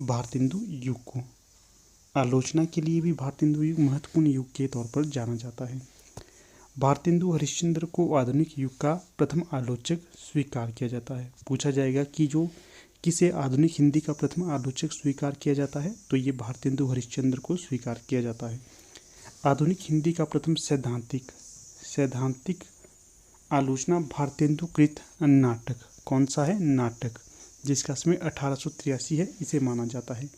भारतेंदु युग को आलोचना के लिए भी भारतेंदु युग महत्वपूर्ण युग के तौर पर जाना जाता है। भारतेंदु हरिश्चंद्र को आधुनिक युग का प्रथम आलोचक स्वीकार किया जाता है। पूछा जाएगा कि जो किसे आधुनिक हिंदी का प्रथम आलोचक स्वीकार किया जाता है, तो ये भारतेंदु हरिश्चंद्र को स्वीकार किया जाता है। आधुनिक हिंदी का प्रथम सैद्धांतिक आलोचना भारतेंदु कृत नाटक, कौन सा है? नाटक, जिसका समय 1883 है, इसे माना जाता है।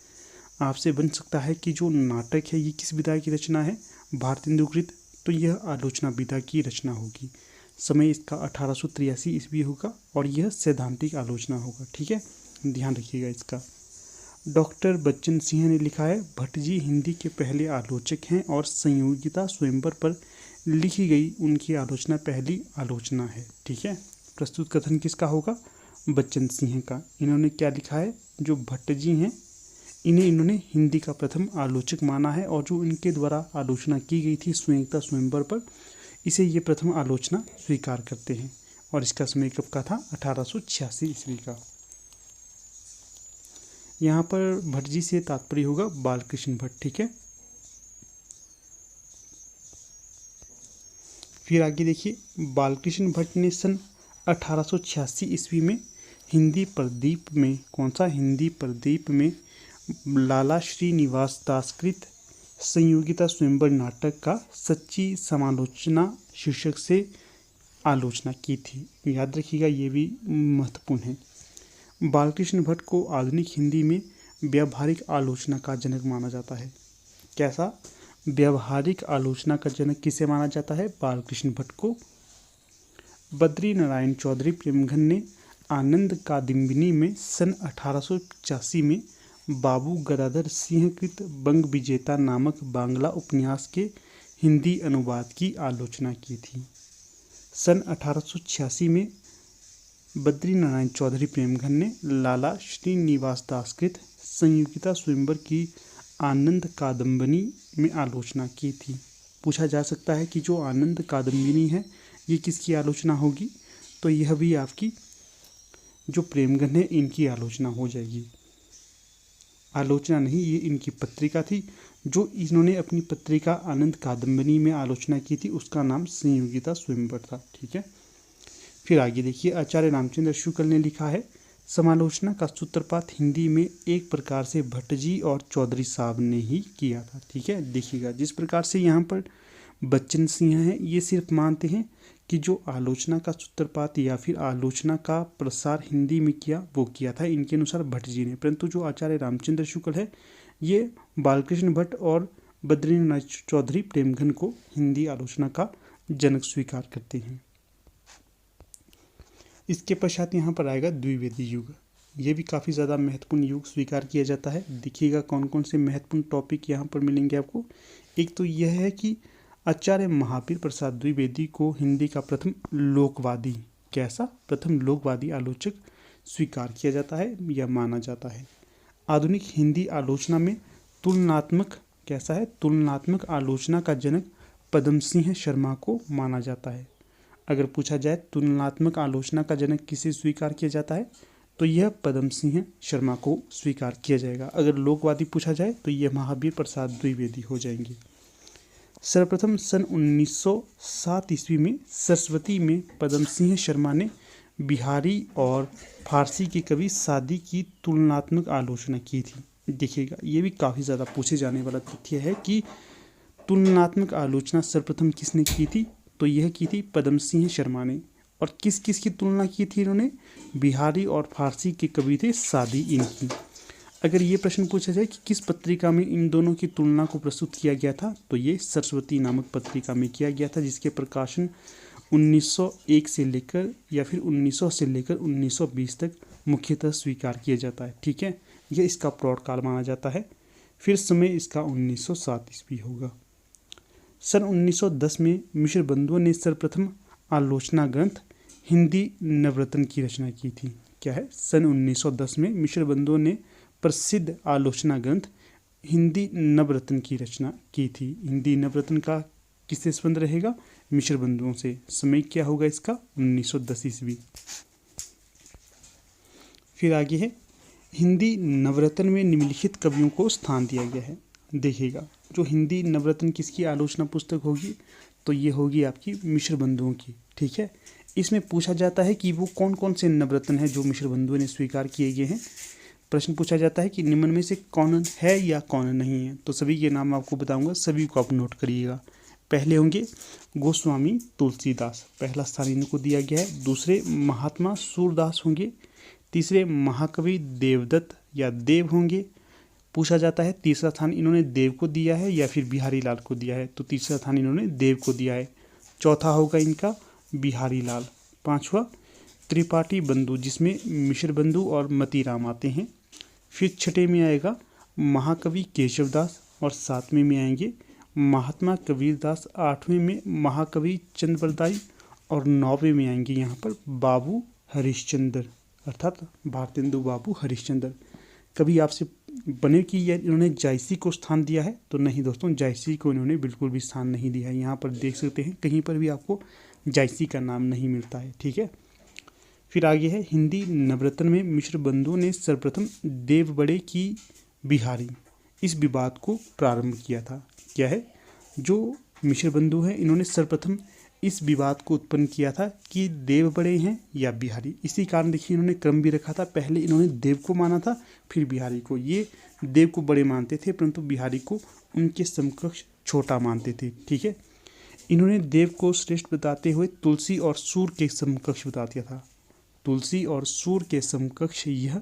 आपसे बन सकता है कि जो नाटक है ये किस विधा की रचना है? भारतेंदु कृत, तो यह आलोचना विधा की रचना होगी। समय इसका 1883 ईस्वी होगा और यह सैद्धांतिक आलोचना होगा। ठीक है, ध्यान रखिएगा इसका। डॉक्टर बच्चन सिंह ने लिखा है, भट्ट जी हिंदी के पहले आलोचक हैं और संयोगिता स्वयंवर पर लिखी गई उनकी आलोचना पहली आलोचना है। ठीक है, प्रस्तुत कथन किसका होगा? बच्चन सिंह का। इन्होंने क्या लिखा है? जो भट्ट जी हैं इन्होंने हिंदी का प्रथम आलोचक माना है और जो इनके द्वारा आलोचना की गई थी संयोगिता स्वयंवर पर, इसे ये प्रथम आलोचना स्वीकार करते हैं। और इसका समय कब का था? 1886 ईस्वी का। यहाँ पर भट्ट जी से तात्पर्य होगा बालकृष्ण भट्ट। ठीक है, फिर आगे देखिए, बालकृष्ण भट्ट ने सन 1886 ईस्वी में हिंदी प्रदीप में, कौन सा? हिंदी प्रदीप में लाला श्रीनिवास दासकृत संयोगिता स्वयंवर नाटक का सच्ची समालोचना शीर्षक से आलोचना की थी। याद रखिएगा, ये भी महत्वपूर्ण है। बालकृष्ण भट्ट को आधुनिक हिंदी में व्यावहारिक आलोचना का जनक माना जाता है। कैसा? व्यावहारिक आलोचना का जनक किसे माना जाता है? बालकृष्ण भट्ट को। बद्री नारायण चौधरी प्रेमघन ने आनंद कादम्बिनी में सन 1885 में बाबू गदाधर सिंह कृत बंग विजेता नामक बांग्ला उपन्यास के हिंदी अनुवाद की आलोचना की थी। सन 1886 में बद्री नारायण चौधरी प्रेमघन ने लाला श्रीनिवास दासकृत संयोगिता स्वयंवर की आनंद कादम्बिनी में आलोचना की थी। पूछा जा सकता है कि जो आनंद कादम्बिनी है ये किसकी आलोचना होगी? तो यह भी आपकी जो प्रेमघन है इनकी आलोचना हो जाएगी। आलोचना नहीं, ये इनकी पत्रिका थी। जो इन्होंने अपनी पत्रिका आनंद कादम्बिनी में आलोचना की थी उसका नाम संयोगिता स्वयंवर था। ठीक है, फिर आगे देखिए, आचार्य रामचंद्र शुक्ल ने लिखा है, समालोचना का सूत्रपात हिंदी में एक प्रकार से भट्ट जी और चौधरी साहब ने ही किया था। ठीक है, देखिएगा जिस प्रकार से यहाँ पर बच्चन सिंह हैं ये सिर्फ मानते हैं कि जो आलोचना का सूत्रपात या फिर आलोचना का प्रसार हिंदी में किया वो किया था इनके अनुसार भट्ट जी ने, परंतु जो आचार्य रामचंद्र शुक्ल है ये बालकृष्ण भट्ट और बद्रीनाथ चौधरी प्रेमघन को हिंदी आलोचना का जनक स्वीकार करते हैं। इसके पश्चात यहाँ पर आएगा द्विवेदी युग। ये भी काफ़ी ज़्यादा महत्वपूर्ण युग स्वीकार किया जाता है। देखिएगा कौन कौन से महत्वपूर्ण टॉपिक यहाँ पर मिलेंगे आपको। एक तो यह है कि आचार्य महावीर प्रसाद द्विवेदी को हिंदी का प्रथम लोकवादी, कैसा? प्रथम लोकवादी आलोचक स्वीकार किया जाता है या माना जाता है। आधुनिक हिंदी आलोचना में तुलनात्मक, कैसा है? तुलनात्मक आलोचना का जनक पदम सिंह शर्मा को माना जाता है। अगर पूछा जाए तुलनात्मक आलोचना का जनक किसे स्वीकार किया जाता है, तो यह पदम सिंह शर्मा को स्वीकार किया जाएगा। अगर लोकवादी पूछा जाए तो यह महावीर प्रसाद द्विवेदी हो जाएंगे। सर्वप्रथम सन 1907 ईस्वी में सरस्वती में पदम सिंह शर्मा ने बिहारी और फारसी के कवि सादी की तुलनात्मक आलोचना की थी। देखिएगा ये भी काफ़ी ज़्यादा पूछे जाने वाला तथ्य है कि तुलनात्मक आलोचना सर्वप्रथम किसने की थी, तो यह की थी पदम सिंह शर्मा ने। और किस किस की तुलना की थी इन्होंने? बिहारी और फारसी के कवि थे सादी इनकी। अगर ये प्रश्न पूछा जाए कि किस पत्रिका में इन दोनों की तुलना को प्रस्तुत किया गया था, तो ये सरस्वती नामक पत्रिका में किया गया था, जिसके प्रकाशन 1901 से लेकर या फिर 1900 से लेकर 1920 तक मुख्यतः स्वीकार किया जाता है। ठीक है, यह इसका प्रौढ़ काल माना जाता है। फिर समय इसका 1907 ईस्वी होगा। सन 1910 में मिश्र बंधुओं ने सर्वप्रथम आलोचना ग्रंथ हिंदी नवरत्न की रचना की थी। क्या है? सन 1910 में मिश्र बंधुओं ने प्रसिद्ध आलोचना ग्रंथ हिंदी नवरत्न की रचना की थी। हिंदी नवरत्न का किससे संबंध रहेगा? मिश्र बंधुओं से। समय क्या होगा इसका? 1910 ईस्वी। फिर आगे है हिंदी नवरत्न में निम्नलिखित कवियों को स्थान दिया गया है। देखिएगा, जो हिंदी नवरत्न किसकी आलोचना पुस्तक होगी, तो ये होगी आपकी मिश्र बंधुओं की। ठीक है, इसमें पूछा जाता है कि वो कौन कौन से नवरत्न हैं जो मिश्र बंधुओं ने स्वीकार किए गए हैं। प्रश्न पूछा जाता है कि निम्न में से कौन है या कौन नहीं है, तो सभी के नाम आपको बताऊंगा, सभी को आप नोट करिएगा। पहले होंगे गोस्वामी तुलसीदास, पहला स्थान इनको दिया गया है। दूसरे महात्मा सूरदास होंगे। तीसरे महाकवि देवदत्त या देव होंगे। पूछा जाता है तीसरा स्थान इन्होंने देव को दिया है या फिर बिहारी लाल को दिया है, तो तीसरा स्थान इन्होंने देव को दिया है। चौथा होगा इनका बिहारी लाल। पांचवा त्रिपाठी बंधु, जिसमें मिश्र बंधु और मतीराम आते हैं। फिर छठे में आएगा महाकवि केशवदास और सातवें में आएंगे महात्मा कबीरदास। आठवें में महाकवि चंद्रबरदाई और नौवें में आएंगे यहाँ पर बाबू हरिश्चंद्र, अर्थात भारतेंदु बाबू हरिश्चंद्र। कभी आपसे बने कि ये इन्होंने जायसी को स्थान दिया है, तो नहीं दोस्तों, जायसी को इन्होंने बिल्कुल भी स्थान नहीं दिया है। यहाँ पर देख सकते हैं कहीं पर भी आपको जायसी का नाम नहीं मिलता है। ठीक है, फिर आगे है हिंदी नवरत्न में मिश्र बंधुओं ने सर्वप्रथम देव बड़े की बिहारी इस विवाद को प्रारंभ किया था। क्या है, जो मिश्र बंधु हैं इन्होंने सर्वप्रथम इस विवाद को उत्पन्न किया था कि देव बड़े हैं या बिहारी। इसी कारण देखिए इन्होंने क्रम भी रखा था, पहले इन्होंने देव को माना था फिर बिहारी को। ये देव को बड़े मानते थे परंतु बिहारी को उनके समकक्ष छोटा मानते थे। ठीक है, इन्होंने देव को श्रेष्ठ बताते हुए तुलसी और सूर के समकक्ष बता दिया था। तुलसी और सूर के समकक्ष यह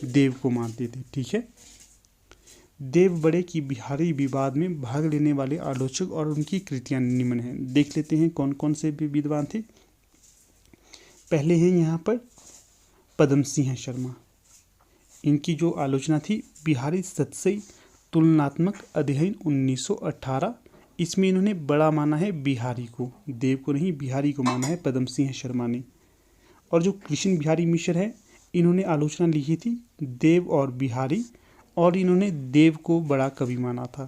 देव को मानते थे। ठीक है, देव बड़े की बिहारी विवाद में भाग लेने वाले आलोचक और उनकी कृतियां निम्न हैं। देख लेते हैं कौन कौन से विद्वान थे। पहले हैं यहाँ पर पदम सिंह शर्मा। इनकी जो आलोचना थी बिहारी सतसई तुलनात्मक अध्ययन 1918, इसमें इन्होंने बड़ा माना है बिहारी को, देव को नहीं बिहारी को माना है पदम सिंह शर्मा ने। और जो कृष्ण बिहारी मिश्र है इन्होंने आलोचना लिखी थी देव और बिहारी, और इन्होंने देव को बड़ा कवि माना था।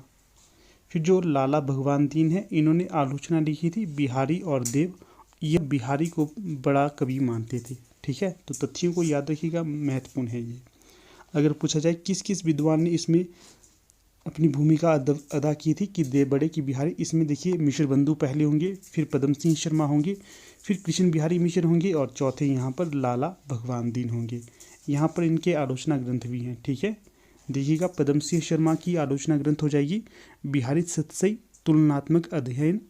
फिर जो लाला भगवान दीन है इन्होंने आलोचना लिखी थी बिहारी और देव, यह बिहारी को बड़ा कवि मानते थे। ठीक है, तो तथ्यों को याद रखिएगा, महत्वपूर्ण है ये। अगर पूछा जाए किस किस विद्वान ने इसमें अपनी भूमिका अदा की थी कि देव बड़े की बिहारी, इसमें देखिए मिश्र बंधु पहले होंगे, फिर पदम सिंह शर्मा होंगे, फिर कृष्ण बिहारी मिश्र होंगे और चौथे यहाँ पर लाला भगवान दीन होंगे। यहाँ पर इनके आलोचना ग्रंथ भी हैं। ठीक है, देखिएगा पदम सिंह शर्मा की आलोचना ग्रंथ हो जाएगी बिहारी सतसई तुलनात्मक अध्ययन,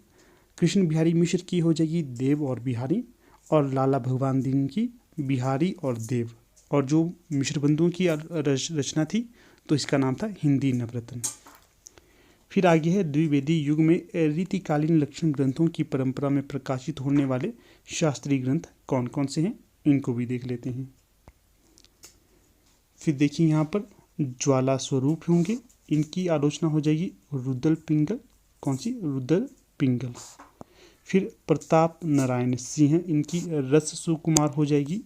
कृष्ण बिहारी मिश्र की हो जाएगी देव और बिहारी, और लाला भगवान दीन की बिहारी और देव, और जो मिश्र बंधुओं की रचना थी तो इसका नाम था हिंदी नवरत्न। फिर आगे है द्विवेदी युग में रीतिकालीन लक्षण ग्रंथों की परंपरा में प्रकाशित होने वाले शास्त्रीय ग्रंथ कौन कौन से हैं, इनको भी देख लेते हैं। फिर देखिए यहाँ पर ज्वाला स्वरूप होंगे, इनकी आलोचना हो जाएगी रुद्र पिंगल। कौन सी? रुद्र पिंगल। फिर प्रताप नारायण सिंह, इनकी रस सुकुमार हो जाएगी।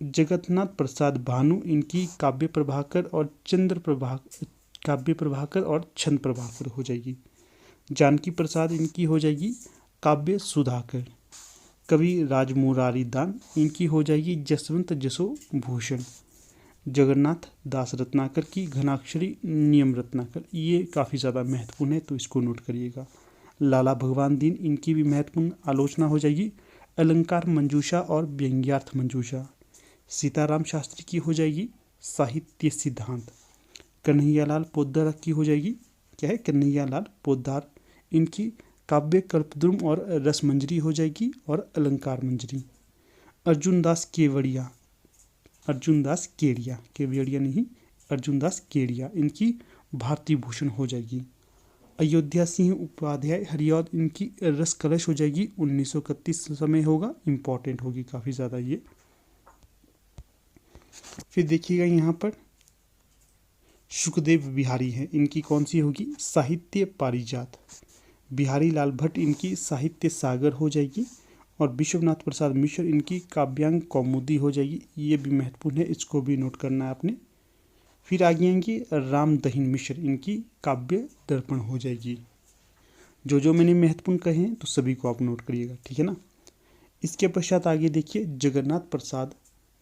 जगन्नाथ प्रसाद भानु, इनकी काव्य प्रभाकर और काव्य प्रभाकर और छंद प्रभाकर हो जाएगी। जानकी प्रसाद, इनकी हो जाएगी काव्य सुधाकर। कवि राजमुरारी दान, इनकी हो जाएगी जसवंत जसो भूषण। जगन्नाथ दास रत्नाकर की घनाक्षरी नियम रत्नाकर, ये काफ़ी ज़्यादा महत्वपूर्ण है तो इसको नोट करिएगा। लाला भगवान दीन, इनकी भी महत्वपूर्ण आलोचना हो जाएगी अलंकार मंजूषा और व्यंग्यार्थ मंजूषा। सीताराम शास्त्री की हो जाएगी साहित्य सिद्धांत। कन्हैयालाल पोद्दार की हो जाएगी, क्या है? कन्हैयालाल पोद्दार, इनकी काव्य कल्पद्रुम और रसमंजरी हो जाएगी और अलंकार मंजरी। अर्जुनदास केवड़िया, केवड़िया नहीं, अर्जुनदास केड़िया, इनकी भारतीय भूषण हो जाएगी। अयोध्या सिंह उपाध्याय हरिऔध, इनकी रस कलश हो जाएगी 1931 समय होगा, इम्पॉर्टेंट होगी काफ़ी ज़्यादा ये। फिर देखिएगा यहाँ पर सुखदेव बिहारी हैं, इनकी कौन सी होगी? साहित्य पारिजात। बिहारी लाल भट्ट, इनकी साहित्य सागर हो जाएगी। और विश्वनाथ प्रसाद मिश्र, इनकी काव्यांग कौमुदी हो जाएगी। ये भी महत्वपूर्ण है, इसको भी नोट करना है आपने। फिर आगे आएंगे राम दहीन मिश्र, इनकी काव्य दर्पण हो जाएगी। जो मैंने महत्वपूर्ण कहे हैं तो सभी को आप नोट करिएगा, ठीक है ना। इसके पश्चात आगे देखिए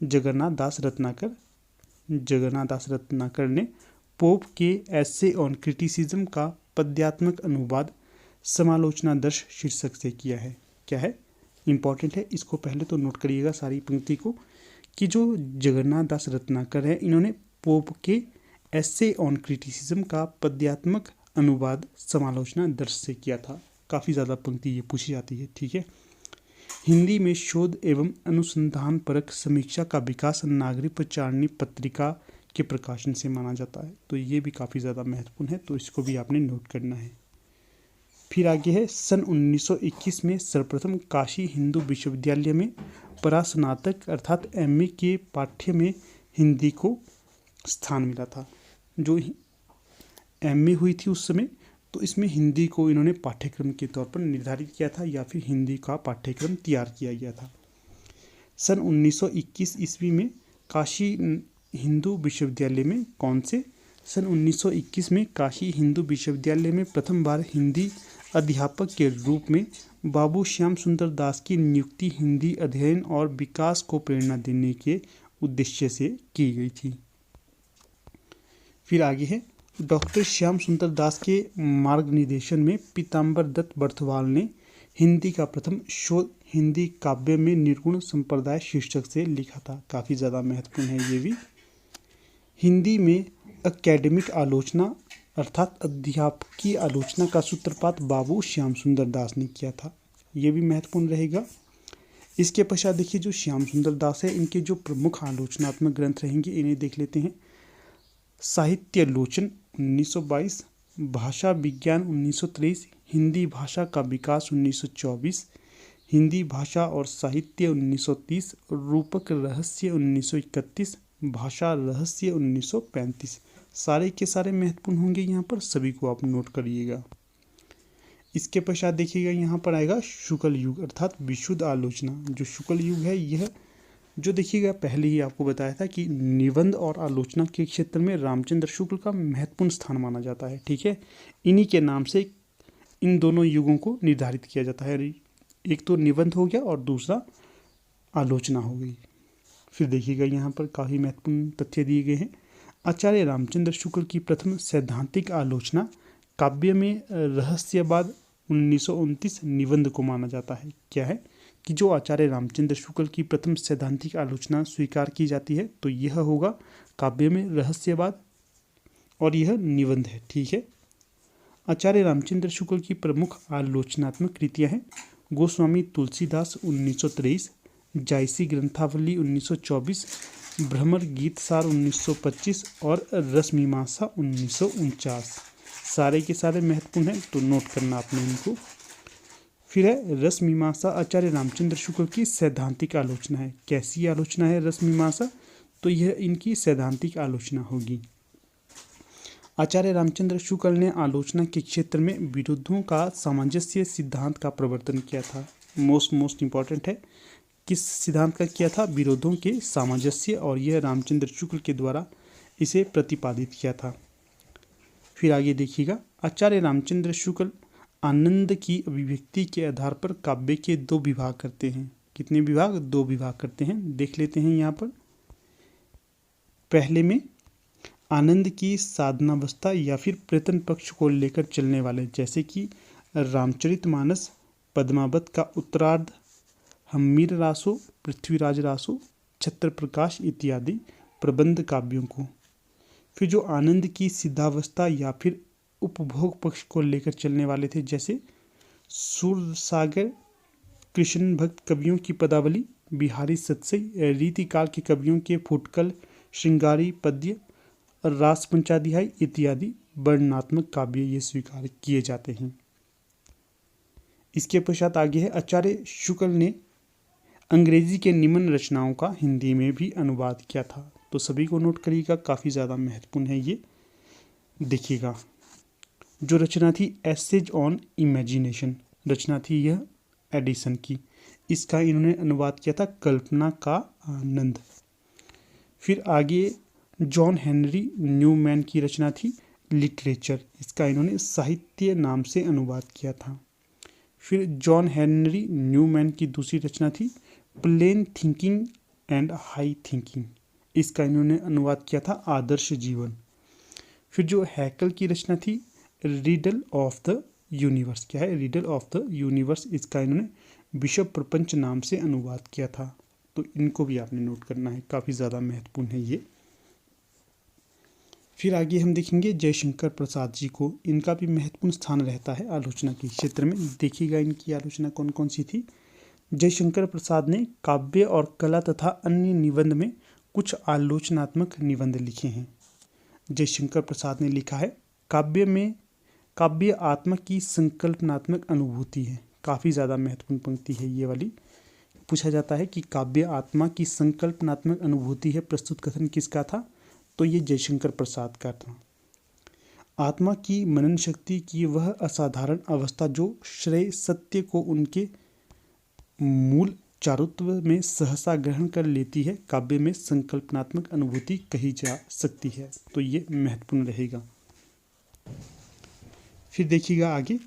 जगन्नाथ दास रत्नाकर, जगन्नाथ दास रत्नाकर ने पोप के एसे ऑन क्रिटिसिज्म का पद्यात्मक अनुवाद समालोचना दर्श शीर्षक से किया है। क्या है, इंपॉर्टेंट है, इसको पहले तो नोट करिएगा सारी पंक्ति को, कि जो जगन्नाथ दास रत्नाकर है इन्होंने पोप के एसे ऑन क्रिटिसिज्म का पद्यात्मक अनुवाद समालोचना दर्श से किया था। काफ़ी ज़्यादा पंक्ति ये पूछी जाती है, ठीक है। हिंदी में शोध एवं अनुसंधान परक समीक्षा का विकास नागरिक प्रचारणी पत्रिका के प्रकाशन से माना जाता है। तो ये भी काफ़ी ज़्यादा महत्वपूर्ण है, तो इसको भी आपने नोट करना है। फिर आगे है, सन 1921 में सर्वप्रथम काशी हिंदू विश्वविद्यालय में परास्नातक अर्थात एमए के पाठ्य में हिंदी को स्थान मिला था। जो एमए हुई थी उस समय, तो इसमें हिंदी को इन्होंने पाठ्यक्रम के तौर पर निर्धारित किया था या फिर हिंदी का पाठ्यक्रम तैयार किया गया था। सन 1921 ईस्वी में काशी हिंदू विश्वविद्यालय में सन 1921 में काशी हिंदू विश्वविद्यालय में प्रथम बार हिंदी अध्यापक के रूप में बाबू श्याम सुंदर दास की नियुक्ति हिंदी अध्ययन और विकास को प्रेरणा देने के उद्देश्य से की गई थी। फिर आगे है, डॉक्टर श्याम सुंदर दास के मार्गनिर्देशन में पीताम्बर दत्त बर्थवाल ने हिंदी का प्रथम शोध हिंदी काव्य में निर्गुण संप्रदाय शीर्षक से लिखा था। काफ़ी ज़्यादा महत्वपूर्ण है ये भी। हिंदी में एकेडमिक आलोचना अर्थात अध्यापकीय आलोचना का सूत्रपात बाबू श्याम सुंदर दास ने किया था। ये भी महत्वपूर्ण रहेगा। इसके पश्चात देखिए, जो श्याम सुंदर दास है इनके जो प्रमुख आलोचनात्मक ग्रंथ रहेंगे इन्हें देख लेते हैं। साहित्य लोचन 1922, भाषा विज्ञान 1923, हिंदी भाषा का विकास 1924, हिंदी भाषा और साहित्य 1930, रूपक रहस्य 1931, भाषा रहस्य 1935। सारे के सारे महत्वपूर्ण होंगे, यहाँ पर सभी को आप नोट करिएगा। इसके पश्चात देखिएगा, यहाँ पर आएगा शुक्ल युग अर्थात विशुद्ध आलोचना। जो शुक्ल युग है यह जो देखिएगा पहले ही आपको बताया था कि निबंध और आलोचना के क्षेत्र में रामचंद्र शुक्ल का महत्वपूर्ण स्थान माना जाता है, ठीक है। इन्हीं के नाम से इन दोनों युगों को निर्धारित किया जाता है। एक तो निबंध हो गया और दूसरा आलोचना हो गई। फिर देखिएगा यहाँ पर काफ़ी महत्वपूर्ण तथ्य दिए गए हैं। आचार्य रामचंद्र शुक्ल की प्रथम सैद्धांतिक आलोचना काव्य में रहस्यवाद 1929 निबंध को माना जाता है। क्या है कि जो आचार्य रामचंद्र शुक्ल की प्रथम सैद्धांतिक आलोचना स्वीकार की जाती है तो यह होगा काव्य में रहस्यवाद और यह निबंध है, ठीक है। आचार्य रामचंद्र शुक्ल की प्रमुख आलोचनात्मक कृतियाँ हैं गोस्वामी तुलसीदास 1923, जायसी ग्रंथावली 1924, भ्रमर गीतसार 1925 और रसमीमांसा 1949। सारे के सारे महत्वपूर्ण हैं, तो नोट करना आपने इनको। फिर है रसमीमांसा, आचार्य रामचंद्र शुक्ल की सैद्धांतिक आलोचना है। कैसी आलोचना है रसमीमांसा? तो यह इनकी सैद्धांतिक आलोचना होगी। आचार्य रामचंद्र शुक्ल ने आलोचना के क्षेत्र में विरोधों का सामंजस्य सिद्धांत का प्रवर्तन किया था। मोस्ट इंपॉर्टेंट है, किस सिद्धांत का किया था? विरोधों के सामंजस्य, और यह रामचंद्र शुक्ल के द्वारा इसे प्रतिपादित किया था। फिर आगे देखिएगा, आचार्य रामचंद्र शुक्ल आनंद की अभिव्यक्ति के आधार पर काव्य के 2 विभाग करते हैं। कितने विभाग? 2 विभाग करते हैं, देख लेते हैं यहाँ पर। पहले में आनंद की साधनावस्था या फिर प्रयत्न पक्ष को लेकर चलने वाले, जैसे कि रामचरितमानस, पद्मावत का उत्तरार्ध, हम्मीर रासो, पृथ्वीराज रासो, छत्र प्रकाश इत्यादि प्रबंध काव्यों को। फिर जो आनंद की सिद्धावस्था या फिर उपभोग पक्ष को लेकर चलने वाले थे, जैसे सूरसागर, कृष्ण भक्त कवियों की पदावली, बिहारी सतसई, रीतिकाल के कवियों के फुटकल, श्रृंगारी पद्य, रास पंचाध्याय इत्यादि वर्णनात्मक काव्य ये स्वीकार किए जाते हैं। इसके पश्चात आगे है, आचार्य शुक्ल ने अंग्रेजी के निम्न रचनाओं का हिंदी में भी अनुवाद किया था। तो सभी को नोट करिएगा, काफ़ी ज़्यादा महत्वपूर्ण है ये। देखिएगा, जो रचना थी एसेज ऑन इमेजिनेशन, रचना थी यह एडिसन की। इसका इन्होंने अनुवाद किया था कल्पना का आनंद। फिर आगे जॉन हेनरी न्यूमैन की रचना थी लिटरेचर, इसका इन्होंने साहित्य नाम से अनुवाद किया था। फिर जॉन हेनरी न्यूमैन की दूसरी रचना थी plain thinking and high thinking, इसका इन्होंने अनुवाद किया था आदर्श जीवन। फिर जो हैकल की रचना थी रिडल ऑफ द यूनिवर्स, क्या है रिडल ऑफ द यूनिवर्स, इसका इन्होंने विश्व प्रपंच नाम से अनुवाद किया था। तो इनको भी आपने नोट करना है, काफ़ी ज़्यादा महत्वपूर्ण है ये। फिर आगे हम देखेंगे जयशंकर प्रसाद जी को, इनका भी महत्वपूर्ण स्थान रहता है आलोचना के क्षेत्र में। देखिएगा इनकी आलोचना कौन कौन सी थी। जयशंकर प्रसाद ने काव्य और कला तथा अन्य निबंध में कुछ आलोचनात्मक निबंध लिखे हैं। जयशंकर प्रसाद ने लिखा है काव्य आत्मा की संकल्पनात्मक अनुभूति है। काफ़ी ज़्यादा महत्वपूर्ण पंक्ति है ये वाली। पूछा जाता है कि काव्य आत्मा की संकल्पनात्मक अनुभूति है, प्रस्तुत कथन किसका था? तो ये जयशंकर प्रसाद का था। आत्मा की मनन शक्ति की वह असाधारण अवस्था जो श्रेय सत्य को उनके मूल चारुत्व में सहसा ग्रहण कर लेती है, काव्य में संकल्पनात्मक अनुभूति कही जा सकती है। तो ये महत्वपूर्ण रहेगा। फिर देखिएगा आगे,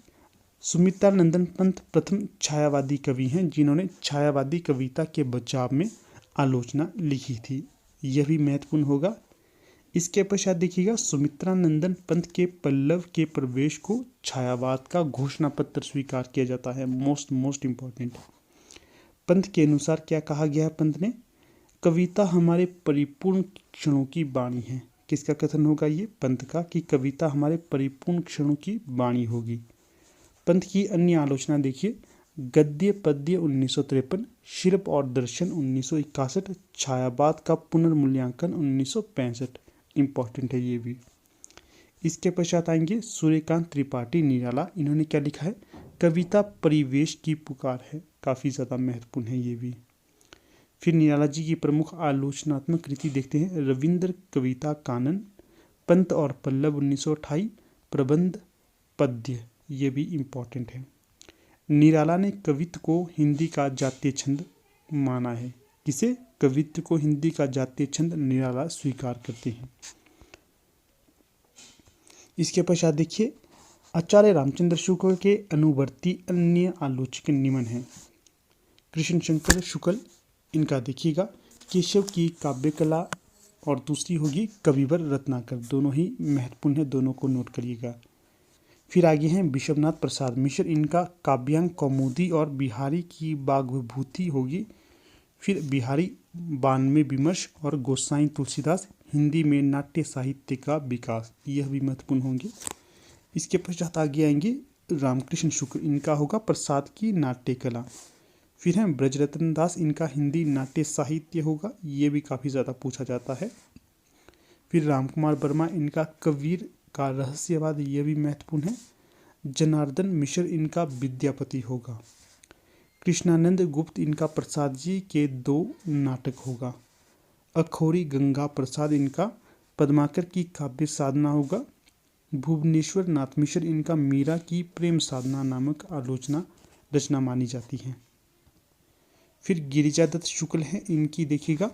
सुमित्रानंदन पंत प्रथम छायावादी कवि हैं जिन्होंने छायावादी कविता के बचाव में आलोचना लिखी थी। यह भी महत्वपूर्ण होगा। इसके पश्चात देखिएगा सुमित्रानंदन पंत के पल्लव के प्रवेश को छायावाद का घोषणा पत्र स्वीकार किया जाता है। Most important. पंत के अनुसार क्या कहा गया है पंत ने? कविता हमारे परिपूर्ण क्षणों की वाणी है। किसका कथन होगा ये? पंत का, कि कविता हमारे परिपूर्ण क्षणों की वाणी होगी। पंत की अन्य आलोचना देखिए, गद्य पद्य 1953, शिल्प और दर्शन 1961, छायावाद का पुनर्मूल्यांकन 1965। इम्पॉर्टेंट है ये भी। इसके पश्चात आएंगे सूर्यकांत त्रिपाठी निराला। इन्होंने क्या लिखा है? कविता परिवेश की पुकार है। काफ़ी ज़्यादा महत्वपूर्ण है ये भी। फिर निराला जी की प्रमुख आलोचनात्मक कृति देखते हैं, रविंद्र कविता कानन, पंत और पल्लव 1928, प्रबंध पद्य, ये भी इम्पॉर्टेंट है। निराला ने कवित्व को हिंदी का जातीय छंद माना है। किसे? कवित्व को हिंदी का जातीय छंद निराला स्वीकार करते हैं। इसके पश्चात देखिए, आचार्य रामचंद्र शुक्ल के अनुवर्ती अन्य आलोचक निम्न हैं। कृष्ण शंकर शुक्ल, इनका देखिएगा केशव की काव्य कला, और दूसरी होगी कविवर रत्नाकर। दोनों ही महत्वपूर्ण है, दोनों को नोट करिएगा। फिर आगे हैं विश्वनाथ प्रसाद मिश्र, इनका काव्यांग कौमुदी और बिहारी की बागविभूति होगी। फिर बिहारी 92 विमर्श और गोसाई तुलसीदास, हिंदी में नाट्य साहित्य का विकास, यह भी महत्वपूर्ण होंगे। इसके पश्चात आगे आएंगे रामकृष्ण शुक्ल, इनका होगा प्रसाद की नाट्य कला। फिर हैं ब्रजरत्न दास, इनका हिंदी नाट्य साहित्य होगा, ये भी काफ़ी ज़्यादा पूछा जाता है। फिर रामकुमार वर्मा, इनका कबीर का रहस्यवाद, ये भी महत्वपूर्ण है। जनार्दन मिश्र, इनका विद्यापति होगा। कृष्णानंद गुप्त, इनका प्रसाद जी के 2 नाटक होगा। अखौरी गंगा प्रसाद, इनका पद्माकर की काव्य साधना होगा। भुवनेश्वर नाथ मिश्र, इनका मीरा की प्रेम साधना नामक आलोचना रचना मानी जाती है। फिर गिरिजादत्त शुक्ल हैं, इनकी देखिएगा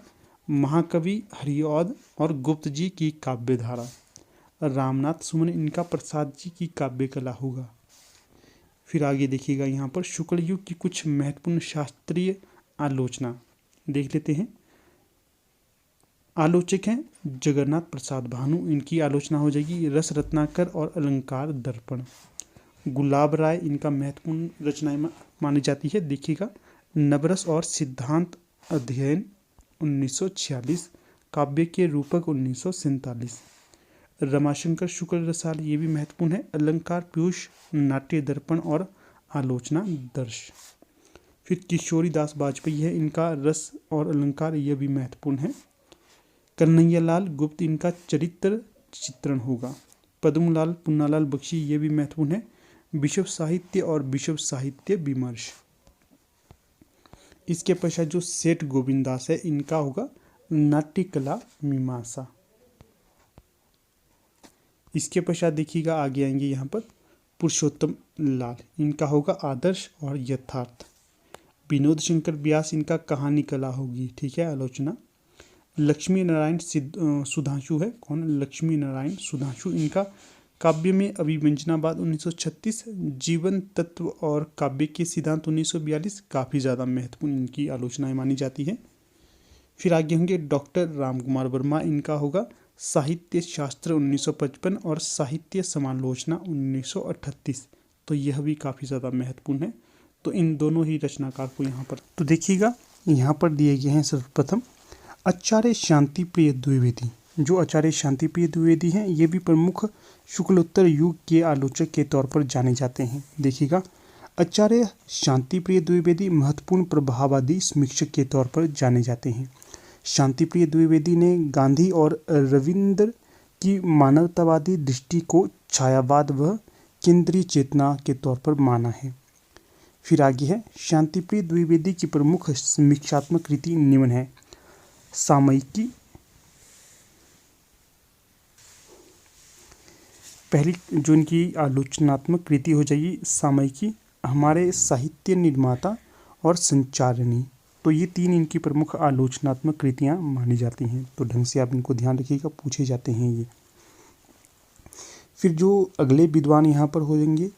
महाकवि हरिऔध और गुप्त जी की काव्यधारा। रामनाथ सुमन, इनका प्रसाद जी की काव्य कला होगा। फिर आगे देखिएगा यहाँ पर शुक्ल युग की कुछ महत्वपूर्ण शास्त्रीय आलोचना देख लेते हैं। आलोचक हैं जगन्नाथ प्रसाद भानु, इनकी आलोचना हो जाएगी रस रत्नाकर और अलंकार दर्पण। गुलाब राय, इनका महत्वपूर्ण रचनाएं मानी जाती है। देखिएगा नवरस और सिद्धांत अध्ययन 1946, काव्य के रूपक 1947। रमाशंकर शुक्ल रसाल, ये भी महत्वपूर्ण है। अलंकार पीयूष, नाट्य दर्पण और आलोचना दर्श। फिर किशोरी दास वाजपेयी है, इनका रस और अलंकार, यह भी महत्वपूर्ण है। कन्हैयालाल गुप्त, इनका चरित्र चित्रण होगा। पद्मलाल पुन्नालाल बख्शी, ये भी महत्वपूर्ण है। विश्व साहित्य और विश्व साहित्य विमर्श। इसके पश्चात जो सेठ गोविंद दास है, इनका होगा नाट्य कला मीमांसा। इसके पश्चात देखिएगा आगे आएंगे यहाँ पर पुरुषोत्तम लाल, इनका होगा आदर्श और यथार्थ। विनोद शंकर व्यास, इनका कहानी कला होगी, ठीक है, आलोचना। लक्ष्मी नारायण सुधांशु है, कौन? लक्ष्मी नारायण सुधांशु, इनका काव्य में अभिव्यंजनावाद 1936, जीवन तत्व और काव्य के सिद्धांत 1942, काफ़ी ज़्यादा महत्वपूर्ण इनकी आलोचनाएं मानी जाती हैं। फिर आगे होंगे डॉक्टर राम कुमार वर्मा, इनका होगा साहित्य शास्त्र 1955 और साहित्य समालोचना 1938। तो यह भी काफ़ी ज़्यादा महत्वपूर्ण है। तो इन दोनों ही रचनाकार को यहाँ पर तो देखिएगा, यहाँ पर दिए गए हैं सर्वप्रथम आचार्य शांति प्रिय द्विवेदी। जो आचार्य शांति प्रिय द्विवेदी हैं ये भी प्रमुख शुक्लोत्तर युग के आलोचक के तौर पर जाने जाते हैं। देखिएगा, आचार्य शांति प्रिय द्विवेदी महत्वपूर्ण प्रभाववादी समीक्षक के तौर पर जाने जाते हैं। शांति प्रिय द्विवेदी ने गांधी और रविंद्र की मानवतावादी दृष्टि को छायावाद व केंद्रीय चेतना के तौर पर माना है। फिर आगे है, शांतिप्रिय द्विवेदी की प्रमुख समीक्षात्मक कृति निम्न है। सामयिकी, पहली जो इनकी आलोचनात्मक कृति हो जाएगी सामयिकी, हमारे साहित्य निर्माता और संचारणी। तो ये तीन इनकी प्रमुख आलोचनात्मक कृतियाँ मानी जाती हैं। तो ढंग से आप इनको ध्यान रखिएगा, पूछे जाते हैं ये। फिर जो अगले विद्वान यहाँ पर हो जाएंगे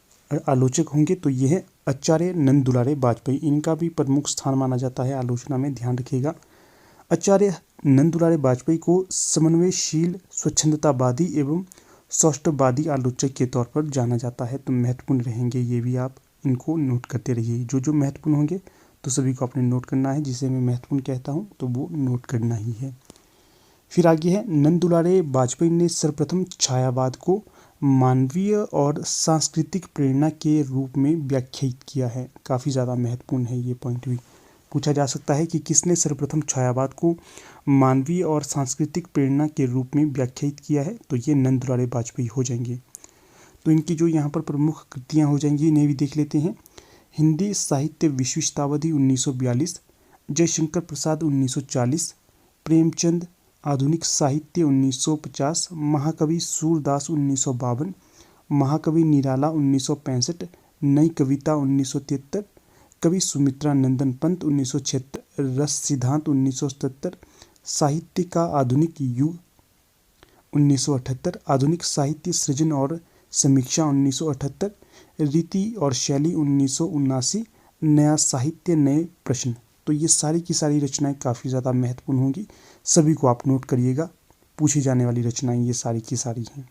आलोचक होंगे तो ये है आचार्य नंद दुलारे वाजपेयी। इनका भी प्रमुख स्थान माना जाता है आलोचना में, ध्यान रखिएगा। आचार्य नंद दुलारे वाजपेयी को समन्वयशील, स्वच्छंदतावादी एवं सौष्ठववादी आलोचक के तौर पर जाना जाता है। तो महत्वपूर्ण रहेंगे ये भी, आप इनको नोट करते रहिए। जो जो महत्वपूर्ण होंगे तो सभी को आपने नोट करना है। जिसे मैं महत्वपूर्ण कहता हूँ तो वो नोट करना ही है। फिर आगे है, नंद दुलारे वाजपेयी ने सर्वप्रथम छायावाद को मानवीय और सांस्कृतिक प्रेरणा के रूप में व्याख्यायित किया है। काफ़ी ज़्यादा महत्वपूर्ण है ये पॉइंट भी। पूछा जा सकता है कि किसने सर्वप्रथम छायावाद को मानवीय और सांस्कृतिक प्रेरणा के रूप में व्याख्यायित किया है। तो ये नंद दुलारे वाजपेयी हो जाएंगे। तो इनकी जो यहाँ पर प्रमुख कृतियाँ हो जाएंगी इन्हें भी देख लेते हैं। हिंदी साहित्य विशिष्टावधि 1942, जयशंकर प्रसाद 1940, प्रेमचंद आधुनिक साहित्य 1950, महाकवि सूरदास 1952, महाकवि निराला 1965, नई कविता 1973, कवि सुमित्रा नंदन पंत 1976, रस सिद्धांत 1977, साहित्य का आधुनिक युग 1978, आधुनिक साहित्य सृजन और समीक्षा 1978, रीति और शैली 1979, नया साहित्य नए प्रश्न। तो ये सारी की सारी रचनाएं काफ़ी ज़्यादा महत्वपूर्ण होंगी। सभी को आप नोट करिएगा, पूछी जाने वाली रचनाएं ये सारी की सारी हैं।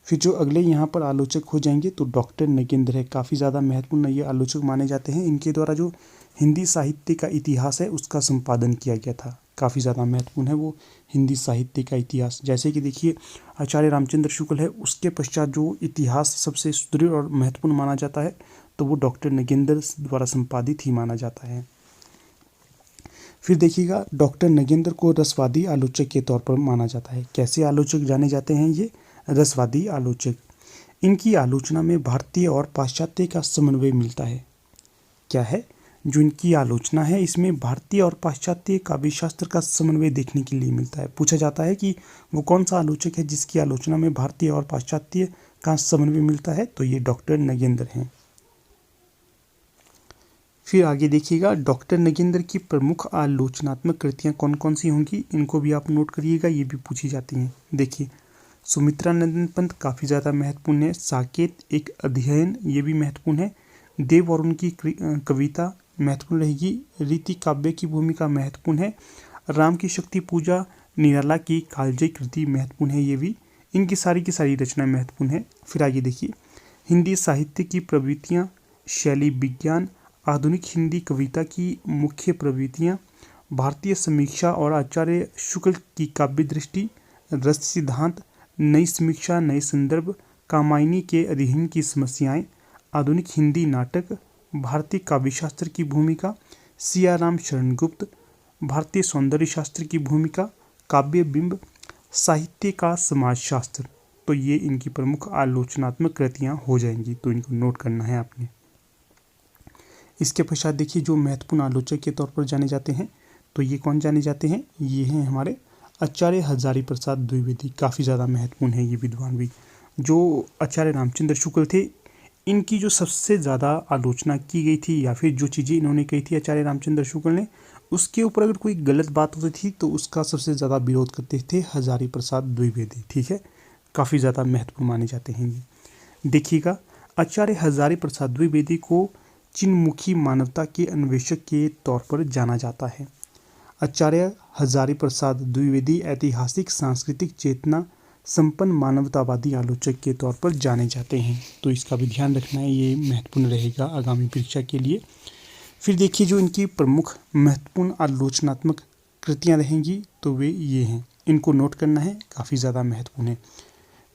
फिर जो अगले यहाँ पर आलोचक हो जाएंगे तो डॉक्टर नगेंद्र है। काफ़ी ज़्यादा महत्वपूर्ण ये आलोचक माने जाते हैं। इनके द्वारा जो हिंदी साहित्य का इतिहास है उसका संपादन किया गया था। काफ़ी ज़्यादा महत्वपूर्ण है वो हिंदी साहित्य का इतिहास। जैसे कि देखिए आचार्य रामचंद्र शुक्ल है, उसके पश्चात जो इतिहास सबसे सुदृढ़ और महत्वपूर्ण माना जाता है तो वो डॉक्टर नगेंद्र द्वारा संपादित ही माना जाता है। फिर देखिएगा, डॉक्टर नगेंद्र को रसवादी आलोचक के तौर पर माना जाता है। कैसे आलोचक जाने जाते हैं ये? रसवादी आलोचक। इनकी आलोचना में भारतीय और पाश्चात्य का समन्वय मिलता है। क्या है? जो इनकी आलोचना है इसमें भारतीय और पाश्चात्य काव्यशास्त्र का समन्वय देखने के लिए मिलता है। पूछा जाता है कि वो कौन सा आलोचक है जिसकी आलोचना में भारतीय और पाश्चात्य का समन्वय मिलता है, तो ये डॉक्टर नगेंद्र हैं। फिर आगे देखिएगा, डॉक्टर नगेंद्र की प्रमुख आलोचनात्मक कृतियाँ कौन कौन सी होंगी, इनको भी आप नोट करिएगा, ये भी पूछी जाती हैं। देखिए, सुमित्रा नंदन पंत काफ़ी ज़्यादा महत्वपूर्ण है। साकेत एक अध्ययन, ये भी महत्वपूर्ण है। देव और उनकी कविता महत्वपूर्ण रहेगी। रीति काव्य की भूमिका महत्वपूर्ण है। राम की शक्ति पूजा, निराला की कालजयी कृति महत्वपूर्ण है। ये भी इनकी सारी की सारी रचनाएं महत्वपूर्ण है। फिर आगे देखिए, हिंदी साहित्य की प्रवृत्तियाँ, शैली विज्ञान, आधुनिक हिंदी कविता की मुख्य प्रवृत्तियाँ, भारतीय समीक्षा और आचार्य शुक्ल की काव्य दृष्टि, रस सिद्धांत, नई समीक्षा नए संदर्भ, कामायनी के अध्ययन की समस्याएं, आधुनिक हिंदी नाटक, भारतीय काव्यशास्त्र की भूमिका, सियाराम शरण गुप्त, भारतीय सौंदर्य शास्त्र की भूमिका, काव्य बिंब, साहित्य का समाजशास्त्र। तो ये इनकी प्रमुख आलोचनात्मक कृतियाँ हो जाएंगी, तो इनको नोट करना है आपने। इसके पश्चात देखिए, जो महत्वपूर्ण आलोचक के तौर पर जाने जाते हैं तो ये कौन जाने जाते हैं, ये हैं हमारे आचार्य हजारी प्रसाद द्विवेदी। काफ़ी ज़्यादा महत्वपूर्ण है ये विद्वान भी। जो आचार्य रामचंद्र शुक्ल थे, इनकी जो सबसे ज़्यादा आलोचना की गई थी या फिर जो चीज़ें इन्होंने कही थी आचार्य रामचंद्र शुक्ल ने, उसके ऊपर अगर कोई गलत बात होती थी तो उसका सबसे ज़्यादा विरोध करते थे हजारी प्रसाद द्विवेदी। ठीक है, काफ़ी ज़्यादा महत्वपूर्ण माने जाते हैं ये। देखिएगा, आचार्य हजारी प्रसाद द्विवेदी को चिन्मुखी मानवता के अन्वेषक के तौर पर जाना जाता है। आचार्य हजारी प्रसाद द्विवेदी ऐतिहासिक सांस्कृतिक चेतना संपन्न मानवतावादी आलोचक के तौर पर जाने जाते हैं। तो इसका भी ध्यान रखना है, ये महत्वपूर्ण रहेगा आगामी परीक्षा के लिए। फिर देखिए जो इनकी प्रमुख महत्वपूर्ण आलोचनात्मक कृतियाँ रहेंगी तो वे ये हैं, इनको नोट करना है, काफ़ी ज़्यादा महत्वपूर्ण है।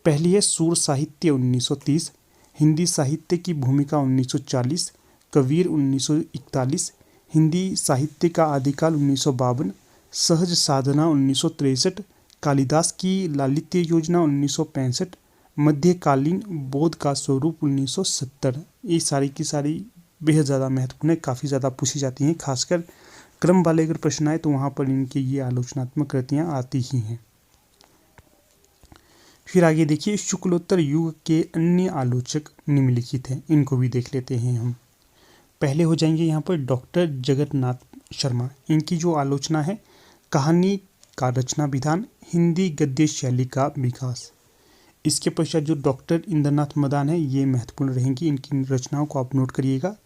पहली है सूर साहित्य 1930, हिंदी साहित्य की भूमिका 1940, कबीर 1941, हिंदी साहित्य का आदिकाल 1952, सहज साधना 1963, कालिदास की लालित्य योजना 1965, मध्यकालीन बोध का स्वरूप 1970। ये सारी की सारी बेहद ज़्यादा महत्वपूर्ण है, काफ़ी ज़्यादा पूछी जाती हैं, खासकर क्रम वाले अगर प्रश्न आए तो वहाँ पर इनकी ये आलोचनात्मक कृतियाँ आती ही हैं। फिर आगे देखिए शुक्लोत्तर युग के अन्य आलोचक निम्नलिखित हैं, इनको भी देख लेते हैं हम। पहले हो जाएंगे यहाँ पर डॉक्टर जगन्नाथ शर्मा। इनकी जो आलोचना है कहानी का रचना विधान, हिंदी गद्य शैली का विकास। इसके पश्चात जो डॉक्टर इंद्रनाथ मदान है ये महत्वपूर्ण रहेंगी, इनकी रचनाओं को आप नोट करिएगा।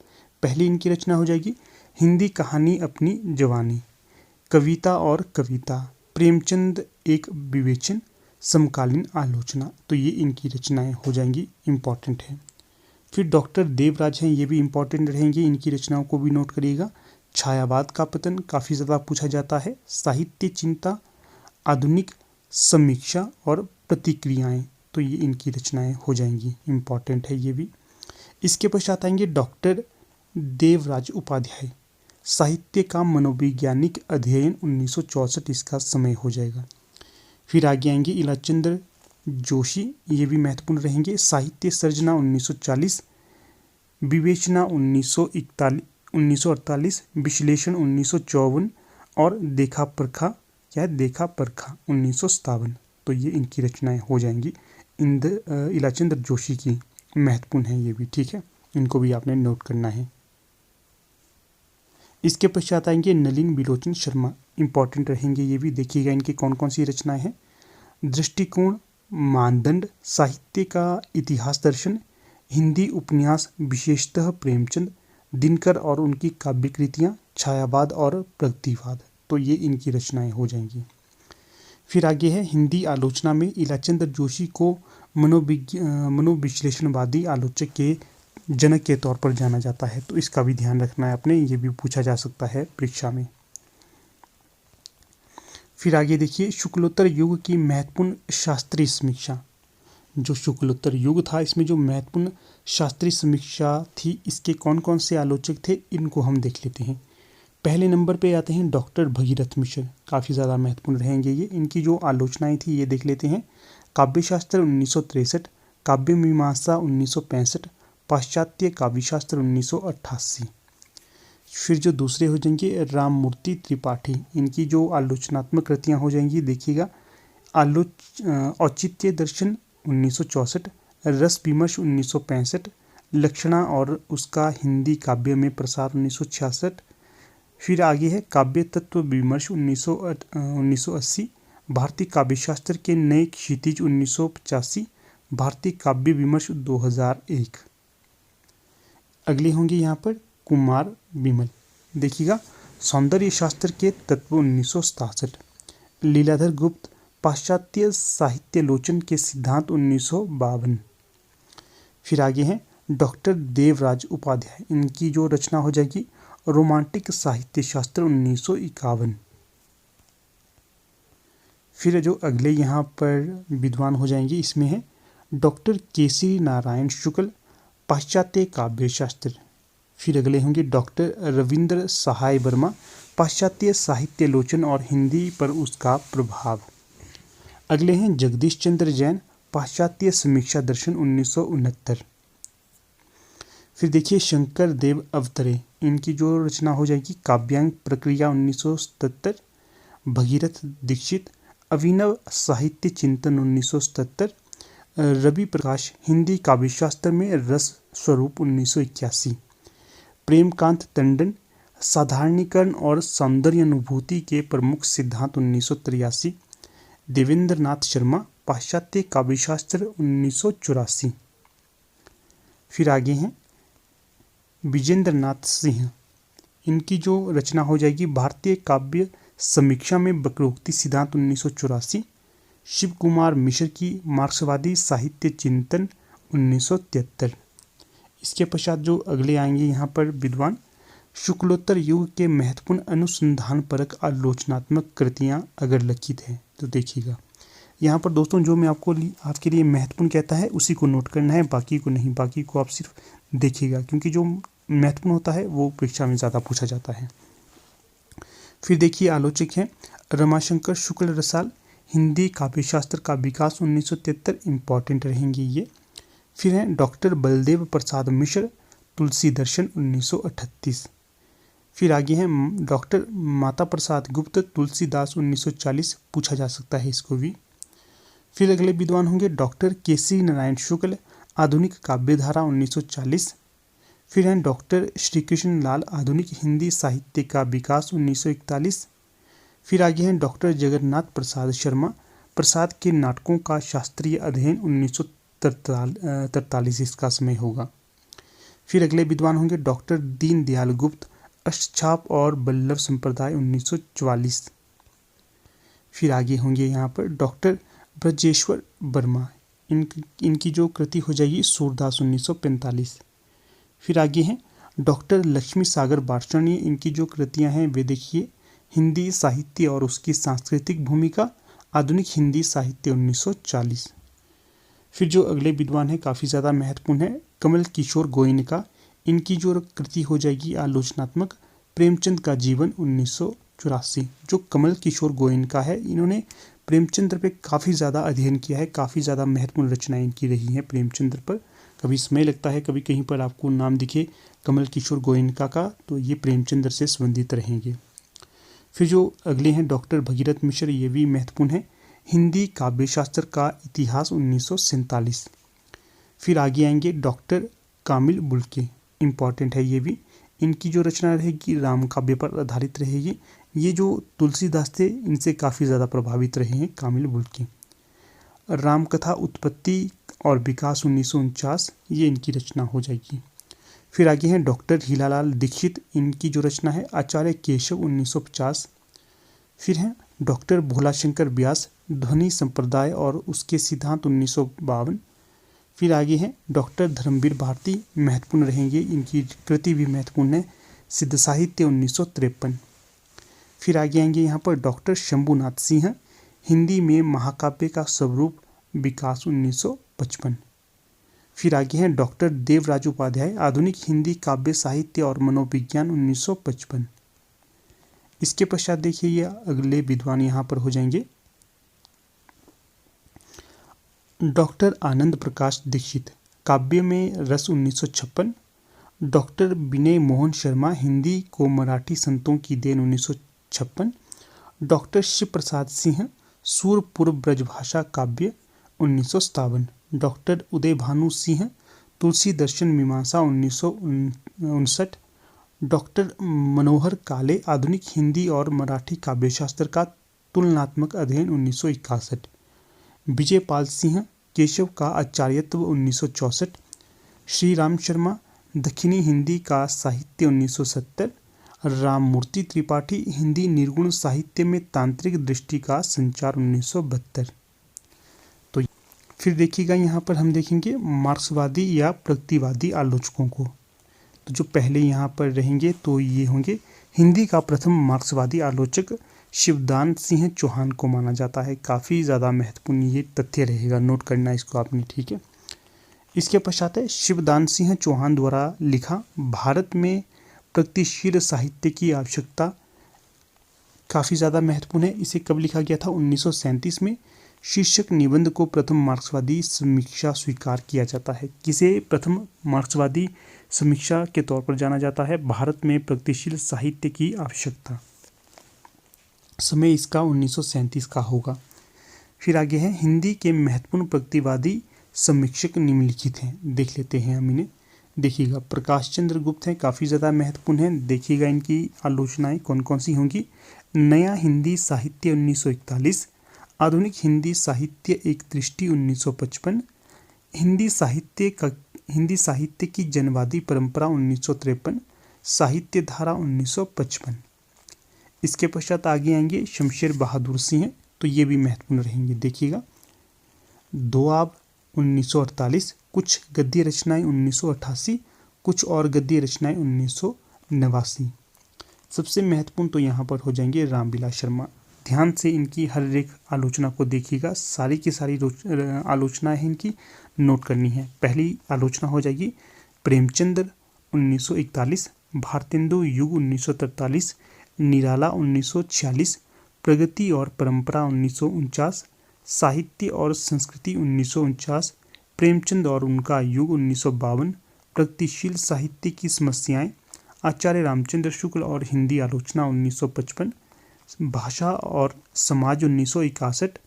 पहली इनकी रचना हो जाएगी हिंदी कहानी अपनी जवानी, कविता और कविता, प्रेमचंद एक विवेचन, समकालीन आलोचना। तो ये इनकी रचनाएं हो जाएंगी, इम्पॉर्टेंट है। फिर डॉक्टर देवराज हैं, ये भी इम्पॉर्टेंट रहेंगे, इनकी रचनाओं को भी नोट करिएगा। छायावाद का पतन काफ़ी ज़्यादा पूछा जाता है, साहित्य चिंता, आधुनिक समीक्षा और प्रतिक्रियाएं। तो ये इनकी रचनाएं हो जाएंगी, इम्पॉर्टेंट है ये भी। इसके पश्चात आएंगे डॉक्टर देवराज उपाध्याय, साहित्य का मनोवैज्ञानिक अध्ययन 1964, इसका समय हो जाएगा। फिर आगे आएंगे इलाचंद्र जोशी, ये भी महत्वपूर्ण रहेंगे, साहित्य सर्जना 1940, विवेचना 1948, विश्लेषण 1954 और देखा परखा 1957। तो ये इनकी रचनाएं हो जाएंगी, इलाचंद्र जोशी की, महत्वपूर्ण है ये भी, ठीक है, इनको भी आपने नोट करना है। इसके पश्चात आएंगे नलिन बिलोचन शर्मा, इंपॉर्टेंट रहेंगे ये भी, देखिएगा इनकी कौन कौन सी रचनाएं हैं। दृष्टिकोण, मानदंड, साहित्य का इतिहास दर्शन, हिंदी उपन्यास विशेषतः प्रेमचंद, दिनकर और उनकी काव्य कृतियाँ, छायावाद और प्रगतिवाद। तो ये इनकी रचनाएं हो जाएंगी। फिर आगे है हिंदी आलोचना में इलाचंद्र जोशी को मनोविश्लेषणवादी आलोचक के जनक के तौर पर जाना जाता है, तो इसका भी ध्यान रखना है आपने, ये भी पूछा जा सकता है परीक्षा में। फिर आगे देखिए शुक्लोत्तर युग की महत्वपूर्ण शास्त्रीय समीक्षा। जो शुक्लोत्तर युग था इसमें जो महत्वपूर्ण शास्त्रीय समीक्षा थी, इसके कौन कौन से आलोचक थे इनको हम देख लेते हैं। पहले नंबर पे आते हैं डॉक्टर भगीरथ मिश्र, काफ़ी ज़्यादा महत्वपूर्ण रहेंगे ये, इनकी जो आलोचनाएं थी ये देख लेते हैं। काव्यशास्त्र 1963, काव्य मीमांसा 1965, पाश्चात्य काव्यशास्त्र 1988। फिर जो दूसरे हो जाएंगे राममूर्ति त्रिपाठी, इनकी जो आलोचनात्मक कृतियाँ हो जाएंगी देखिएगा, औचित्य दर्शन 1964, रस विमर्श 1965, लक्षणा और उसका हिंदी काव्य में प्रसार 1966। फिर आगे है काव्य तत्व विमर्श 1980, भारतीय काव्यशास्त्र के नए क्षितिज 1985, भारतीय काव्य विमर्श 2001। अगले होंगे यहाँ पर कुमार विमल, देखिएगा सौंदर्य शास्त्र के तत्व 1967, लीलाधर गुप्त पाश्चात्य साहित्य लोचन के सिद्धांत 1952। फिर आगे हैं डॉक्टर देवराज उपाध्याय, इनकी जो रचना हो जाएगी रोमांटिक साहित्य शास्त्र 1951। फिर जो अगले यहाँ पर विद्वान हो जाएंगे इसमें है डॉक्टर केसरी नारायण शुक्ल, पाश्चात्य काव्य शास्त्र। फिर अगले होंगे डॉक्टर रविंद्र सहाय वर्मा, पाश्चात्य साहित्य लोचन और हिंदी पर उसका प्रभाव। अगले हैं जगदीश चंद्र जैन, पाश्चात्य समीक्षा दर्शन 1969। फिर देखिए शंकर देव अवतरे, इनकी जो रचना हो जाएगी काव्यांग प्रक्रिया 1977, भगीरथ दीक्षित अभिनव साहित्य चिंतन 1977, रवि प्रकाश हिंदी काव्यशास्त्र में रस स्वरूप 1981, प्रेमकांत टंडन साधारणीकरण और सौंदर्यानुभूति के प्रमुख सिद्धांत 1983, देवेंद्र नाथ शर्मा पाश्चात्य काव्यशास्त्र 1984। फिर आगे हैं विजेंद्र नाथ सिंह, इनकी जो रचना हो जाएगी भारतीय काव्य समीक्षा में वक्रोक्ति सिद्धांत 1984, शिव कुमार मिश्र की मार्क्सवादी साहित्य चिंतन 1973। इसके पश्चात जो अगले आएंगे यहाँ पर विद्वान, शुक्लोत्तर युग के महत्वपूर्ण अनुसंधानपरक आलोचनात्मक कृतियाँ अगर लिखित हैं तो देखिएगा। यहाँ पर दोस्तों जो मैं आपके लिए महत्वपूर्ण कहता है उसी को नोट करना है, बाकी को नहीं। बाकी को आप सिर्फ देखिएगा, क्योंकि जो महत्वपूर्ण होता है वो परीक्षा में ज़्यादा पूछा जाता है। फिर देखिए आलोचक हैं रमाशंकर शुक्ल रसाल, हिंदी काव्यशास्त्र का विकास 1973, इम्पॉर्टेंट रहेंगे ये। फिर हैं डॉक्टर बलदेव प्रसाद मिश्र, तुलसी दर्शन 1938। फिर आगे हैं डॉक्टर माता प्रसाद गुप्त, तुलसीदास 1940, पूछा जा सकता है इसको भी। फिर अगले विद्वान होंगे डॉक्टर केसी नारायण शुक्ल, आधुनिक काव्यधारा 1940। फिर हैं डॉक्टर श्री कृष्ण लाल, आधुनिक हिंदी साहित्य का विकास 1941। फिर आगे हैं डॉक्टर जगन्नाथ प्रसाद शर्मा, प्रसाद के नाटकों का शास्त्रीय अध्ययन 1943 इसका समय होगा। फिर अगले विद्वान होंगे डॉक्टर दीनदयाल गुप्त, अष्टछाप और बल्लभ संप्रदाय 1944। फिर आगे होंगे यहाँ पर डॉक्टर ब्रजेश्वर वर्मा, इनकी जो कृति हो जाएगी सूरदास 1945। फिर आगे हैं डॉक्टर लक्ष्मी सागर बार्षणीय, इनकी जो कृतियाँ हैं वे देखिए, हिंदी साहित्य और उसकी सांस्कृतिक भूमिका, आधुनिक हिंदी साहित्य 1940। फिर जो अगले विद्वान हैं काफ़ी ज़्यादा महत्वपूर्ण है कमल किशोर गोयनका, इनकी जो कृति हो जाएगी आलोचनात्मक, प्रेमचंद का जीवन 1984। जो कमल किशोर गोयनका है, इन्होंने प्रेमचंद्र पे काफ़ी ज़्यादा अध्ययन किया है, काफ़ी ज़्यादा महत्वपूर्ण रचनाएं इनकी रही हैं प्रेमचंद्र पर। कभी समय लगता है, कभी कहीं पर आपको नाम दिखे कमल किशोर गोयनका का, तो ये प्रेमचंद्र से संबंधित रहेंगे। फिर जो अगले हैं डॉक्टर भगीरथ मिश्र, ये भी महत्वपूर्ण है, हिंदी काव्यशास्त्र का इतिहास 1947। फिर आगे आएंगे डॉक्टर कामिल बुल्के, इम्पॉर्टेंट है ये भी, इनकी जो रचना रहेगी राम काव्य पर आधारित रहेगी। ये जो तुलसीदास थे इनसे काफ़ी ज़्यादा प्रभावित रहे हैं कामिल बुल्के। रामकथा उत्पत्ति और विकास 1949, ये इनकी रचना हो जाएगी। फिर आगे हैं डॉक्टर हीलालाल दीक्षित, इनकी जो रचना है आचार्य केशव 1950। फिर हैं डॉक्टर भोलाशंकर व्यास, ध्वनि संप्रदाय और उसके सिद्धांत 1952। फिर आगे हैं डॉक्टर धर्मवीर भारती, महत्वपूर्ण रहेंगे, इनकी कृति भी महत्वपूर्ण है, सिद्ध साहित्य 1953। फिर आगे आएंगे यहाँ पर डॉक्टर शंभुनाथ सिंह, हिंदी में महाकाव्य का स्वरूप, विकास 1955। फिर आगे हैं डॉक्टर देवराज उपाध्याय, आधुनिक हिंदी काव्य साहित्य और मनोविज्ञान 1955। इसके पश्चात देखिए ये अगले विद्वान यहाँ पर हो जाएंगे डॉक्टर आनंद प्रकाश दीक्षित, काव्य में रस 1956। डॉक्टर विनय मोहन शर्मा, हिंदी को मराठी संतों की देन 1956। डॉक्टर शिव प्रसाद सिंह, सूर पूर्व ब्रजभाषा काव्य 1957। डॉक्टर उदय भानु सिंह, तुलसी दर्शन मीमांसा 1959। डॉक्टर मनोहर काले, आधुनिक हिंदी और मराठी काव्यशास्त्र का तुलनात्मक अध्ययन 1961। विजयपाल सिंह, केशव का आचार्यत्व 1964। श्री राम शर्मा, दक्षिणी हिंदी का साहित्य 1970। राममूर्ति त्रिपाठी, हिंदी निर्गुण साहित्य में तांत्रिक दृष्टि का संचार 1972। तो फिर देखिएगा यहाँ पर हम देखेंगे मार्क्सवादी या प्रगतिवादी आलोचकों को। तो जो पहले यहाँ पर रहेंगे तो ये होंगे, हिंदी का प्रथम मार्क्सवादी आलोचक शिवदान सिंह चौहान को माना जाता है। काफ़ी ज़्यादा महत्वपूर्ण ये तथ्य रहेगा, नोट करना इसको आपने, ठीक है। इसके पश्चात है शिवदान सिंह चौहान द्वारा लिखा भारत में प्रगतिशील साहित्य की आवश्यकता, काफ़ी ज़्यादा महत्वपूर्ण है। इसे कब लिखा गया था? 1937 में। शीर्षक निबंध को प्रथम मार्क्सवादी समीक्षा स्वीकार किया जाता है। किसे प्रथम मार्क्सवादी समीक्षा के तौर पर जाना जाता है? भारत में प्रगतिशील साहित्य की आवश्यकता। समय इसका 1937 का होगा। फिर आगे है हिंदी के महत्वपूर्ण प्रगतिवादी समीक्षक निम्नलिखित हैं, देख लेते हैं हम इन्हें। देखिएगा प्रकाश चंद्र गुप्त हैं, काफ़ी ज़्यादा महत्वपूर्ण हैं। देखिएगा इनकी आलोचनाएं कौन कौन सी होंगी। नया हिंदी साहित्य 1941, आधुनिक हिंदी साहित्य एक दृष्टि 1955, हिंदी साहित्य की जनवादी परंपरा 1953, साहित्य धारा 1955। इसके पश्चात आगे आएंगे शमशेर बहादुर सिंह, तो ये भी महत्वपूर्ण रहेंगे। देखिएगा, दोआब 1948, कुछ गद्य रचनाएं 1988, कुछ और गद्य रचनाएं 1989। सबसे महत्वपूर्ण तो यहाँ पर हो जाएंगे रामविलास शर्मा। ध्यान से इनकी हर एक आलोचना को देखिएगा, सारी की सारी आलोचनाएं हैं इनकी नोट करनी है। पहली आलोचना हो जाएगी प्रेमचंद्र 1941, भारतेंदु युग 1943, निराला 1946, प्रगति और परंपरा 1949, साहित्य और संस्कृति 1949, प्रेमचंद और उनका युग 1952, प्रगतिशील साहित्य की समस्याएं, आचार्य रामचंद्र शुक्ल और हिंदी आलोचना 1955, भाषा और समाज 1961,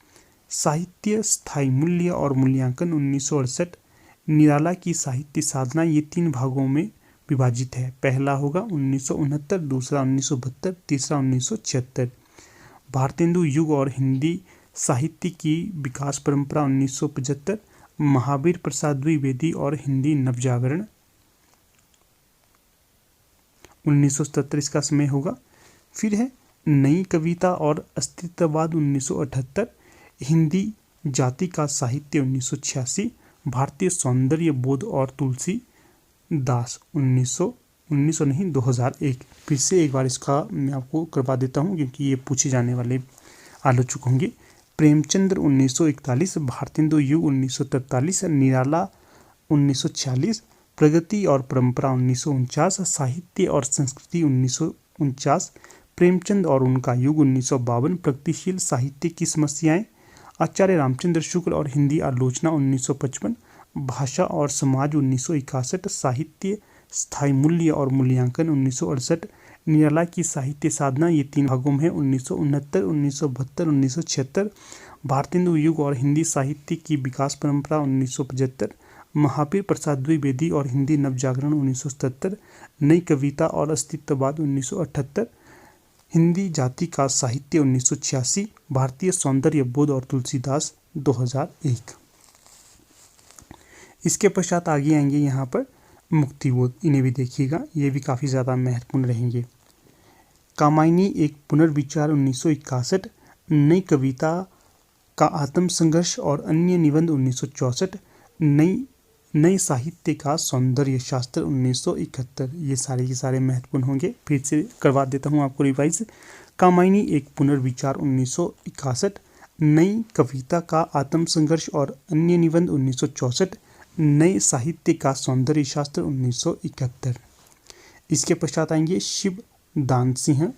साहित्य स्थायी मूल्य और मूल्यांकन 1968, निराला की साहित्य साधना, ये 3 भागों में विभाजित है। पहला होगा 1969, दूसरा 1972, तीसरा 1976। भारतेंदु युग और हिंदी साहित्य की विकास परंपरा 1975, महावीर प्रसाद द्विवेदी और हिंदी नवजागरण 1977 इसका समय होगा। फिर है नई कविता और अस्तित्ववाद 1978, हिंदी जाति का साहित्य 1986, भारतीय सौंदर्य बोध और तुलसी दास 2001। फिर से एक बार इसका मैं आपको करवा देता हूँ क्योंकि ये पूछे जाने वाले आलोचक होंगे। प्रेमचंद्र 1941, भारतेंदु युग 1943, निराला 1946, प्रगति और परंपरा 1949, साहित्य और संस्कृति 1949, प्रेमचंद और उनका युग 1952, प्रगतिशील साहित्य की समस्याएं, आचार्य रामचंद्र शुक्ल और हिंदी आलोचना 1955, भाषा और समाज 1961, साहित्य स्थायी मूल्य और मूल्यांकन 1968, निराला की साहित्य साधना, ये 3 भागों में है 1969, 1972, 1976, भारतेंदु युग और हिंदी साहित्य की विकास परंपरा 1975, महावीर प्रसाद द्विवेदी और हिंदी नवजागरण 1977, नई कविता और अस्तित्ववाद 1978, हिंदी जाति का साहित्य 1986, भारतीय सौंदर्य बोध और तुलसीदास 2001। इसके पश्चात आगे आएंगे यहाँ पर मुक्तिबोध, इन्हें भी देखिएगा, ये भी काफ़ी ज़्यादा महत्वपूर्ण रहेंगे। कामायनी एक पुनर्विचार 1961, नई कविता का आत्म संघर्ष और अन्य निबंध 1964, नई साहित्य का सौंदर्य शास्त्र 1971। ये सारे के सारे महत्वपूर्ण होंगे। फिर से करवा देता हूँ आपको रिवाइज। कामायनी एक पुनर्विचार 1961, नई कविता का आत्म संघर्ष और अन्य निबंध 1964, नए साहित्य का सौंदर्य शास्त्र 1971। इसके पश्चात आएंगे शिव दान सिंह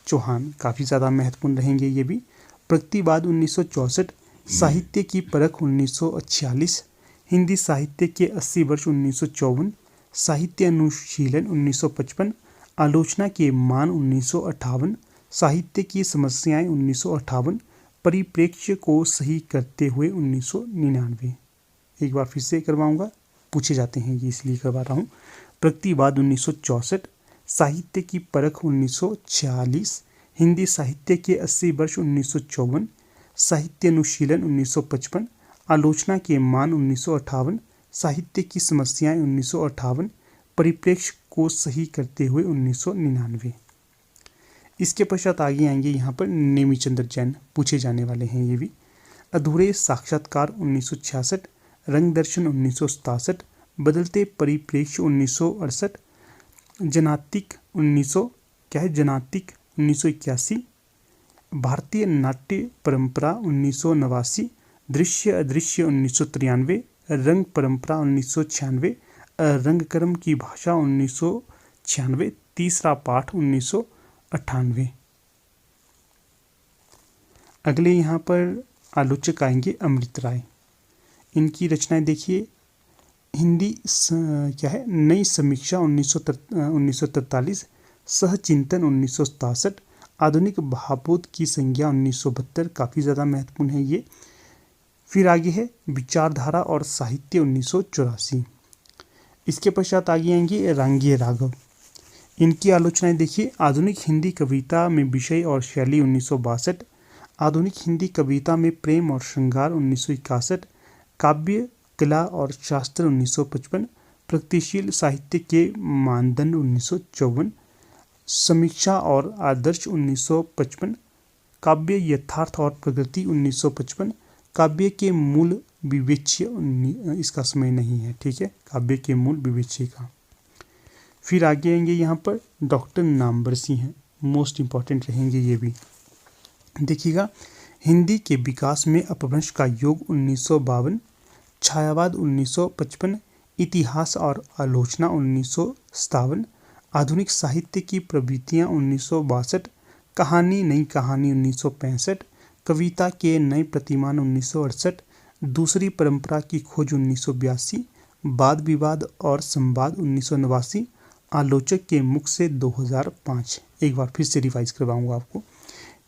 चौहान, काफ़ी ज़्यादा महत्वपूर्ण रहेंगे ये भी। प्रगतिवाद 1964, साहित्य की परख 1946, हिंदी साहित्य के 80 वर्ष 1954, साहित्य अनुशीलन 1955, आलोचना के मान 1958, साहित्य की समस्याएं 1958, परिप्रेक्ष्य को सही करते हुए 1999। एक बार फिर से करवाऊंगा, पूछे जाते हैं ये इसलिए करवा रहा हूँ। प्रगतिवाद 1964, साहित्य की परख 1946, हिंदी साहित्य के 80 वर्ष 1954, साहित्य अनुशीलन 1955, आलोचना के मान 1958, साहित्य की समस्याएं 1958, परिप्रेक्ष्य को सही करते हुए 1999। इसके पश्चात आगे आएंगे यहाँ पर नेमिचंद्र जैन, पूछे जाने वाले हैं ये भी। अधूरे साक्षात्कार 1966, रंग दर्शन 1967, बदलते परिप्रेक्ष्य 1968, जनातिक 1981, भारतीय नाट्य परंपरा 1989, दृश्य अदृश्य 1993, रंग परंपरा 1996, रंगकर्म की भाषा 1996, तीसरा पाठ 1998। अगले यहाँ पर आलोचक आएंगे अमृत राय। इनकी रचनाएं देखिए। हिंदी नई समीक्षा 1943, सहचिंतन 1967, आधुनिक भावबोध की संज्ञा 1972, काफ़ी ज़्यादा महत्वपूर्ण है ये। फिर आगे है विचारधारा और साहित्य 1984। इसके पश्चात आगे आएंगे रांगीय राघव। इनकी आलोचनाएं देखिए। आधुनिक हिंदी कविता में विषय और शैली 1962, आधुनिक हिंदी कविता में प्रेम और श्रृंगार 1961, काव्य कला और शास्त्र 1955, प्रगतिशील साहित्य के मानदंड 1954, समीक्षा और आदर्श 1955, काव्य यथार्थ और प्रगति 1955, काव्य के मूल विवेच्य इसका समय नहीं है, ठीक है, काव्य के मूल विवेच्य का। फिर आगे आएंगे यहाँ पर डॉक्टर नामवरसी हैं, मोस्ट इंपॉर्टेंट रहेंगे ये भी। देखिएगा, हिंदी के विकास में अपभ्रंश का योग 1952, छायावाद 1955, इतिहास और आलोचना 1957, आधुनिक साहित्य की प्रवृत्तियाँ 1962, कहानी नई कहानी 1965, कविता के नए प्रतिमान 1968, दूसरी परंपरा की खोज 1982, वाद विवाद और संवाद 1989, आलोचक के मुख से 2005। एक बार फिर से रिवाइज करवाऊंगा आपको।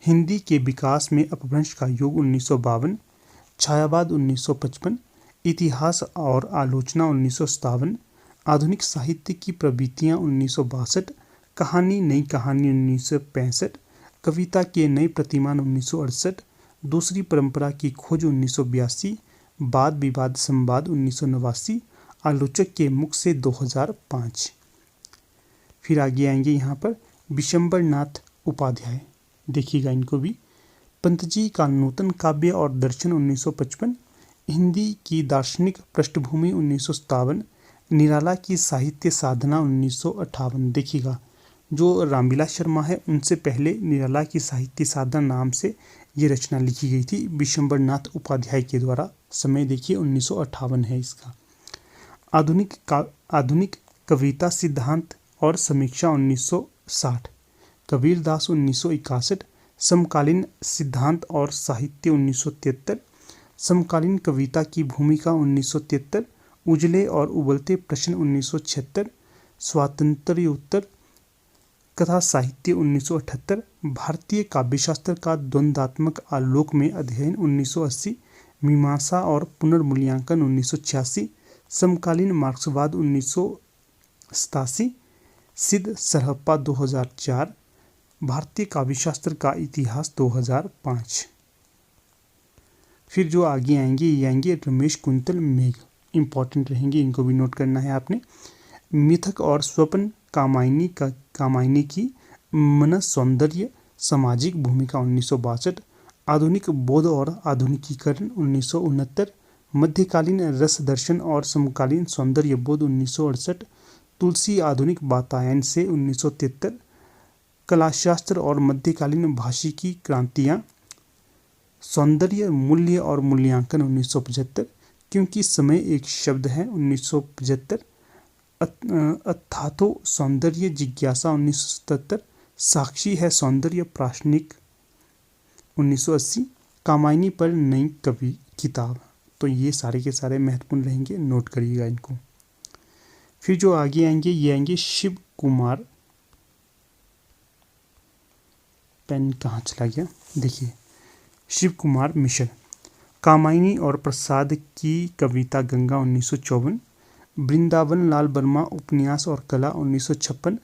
हिंदी के विकास में अपभ्रंश का योग 1952, छायावाद 1955, इतिहास और आलोचना 1957, आधुनिक साहित्य की प्रवृत्तियाँ 1962, कहानी नई कहानी 1965, कविता के नए प्रतिमान 1968, दूसरी परंपरा की खोज 1982, वाद विवाद संवाद 1989, आलोचक के मुख से 2005। फिर आगे आएंगे यहाँ पर विशंबर नाथ उपाध्याय, देखिएगा इनको भी। पंतजी का नूतन काव्य और दर्शन 1955, हिंदी की दार्शनिक पृष्ठभूमि 1957, निराला की साहित्य साधना 1958। देखिएगा, जो रामविलास शर्मा है उनसे पहले निराला की साहित्य साधना नाम से ये रचना लिखी गई थी विशंबर नाथ उपाध्याय के द्वारा। समय देखिए 1958 है इसका। आधुनिक कविता सिद्धांत और समीक्षा 1960, कबीरदास 1961, समकालीन सिद्धांत और साहित्य 1973, समकालीन कविता की भूमिका 1973, उजले और उबलते प्रश्न 1976, स्वातंत्र्योत्तर कथा साहित्य 1978, भारतीय काव्यशास्त्र का द्वंद्वात्मक आलोक में अध्ययन 1980, मीमांसा और पुनर्मूल्यांकन 1986, समकालीन मार्क्सवाद 1987, सिद्ध सरहप्पा 2004, भारतीय काव्यशास्त्र का इतिहास 2005। फिर जो आगे आएंगे ये आएंगे रमेश कुंतल मेघ, इंपॉर्टेंट रहेंगे, इनको भी नोट करना है आपने। मिथक और स्वप्न, कामायनी की मन सौंदर्य, सामाजिक भूमिका 1962, आधुनिक बोध और आधुनिकीकरण 1969, मध्यकालीन रस दर्शन और समकालीन सौंदर्य बोध 1968, तुलसी आधुनिक वातायन से 1973, कलाशास्त्र और मध्यकालीन भाषिकी क्रांतियाँ, सौंदर्य मूल्य और मूल्यांकन 1975, क्योंकि समय एक शब्द है 1975, अथातो सौंदर्य जिज्ञासा 1977, साक्षी है सौंदर्य प्राश्निक 1980, कामायनी पर नई कवि किताब। तो ये सारे के सारे महत्वपूर्ण रहेंगे, नोट करिएगा इनको। फिर जो आगे आएंगे ये आएंगे शिव कुमार, पेन कहाँ चला गया, देखिए शिव कुमार मिश्र, कामायनी और प्रसाद की कविता गंगा 1954, वृंदावन लाल वर्मा उपन्यास और कला 1956,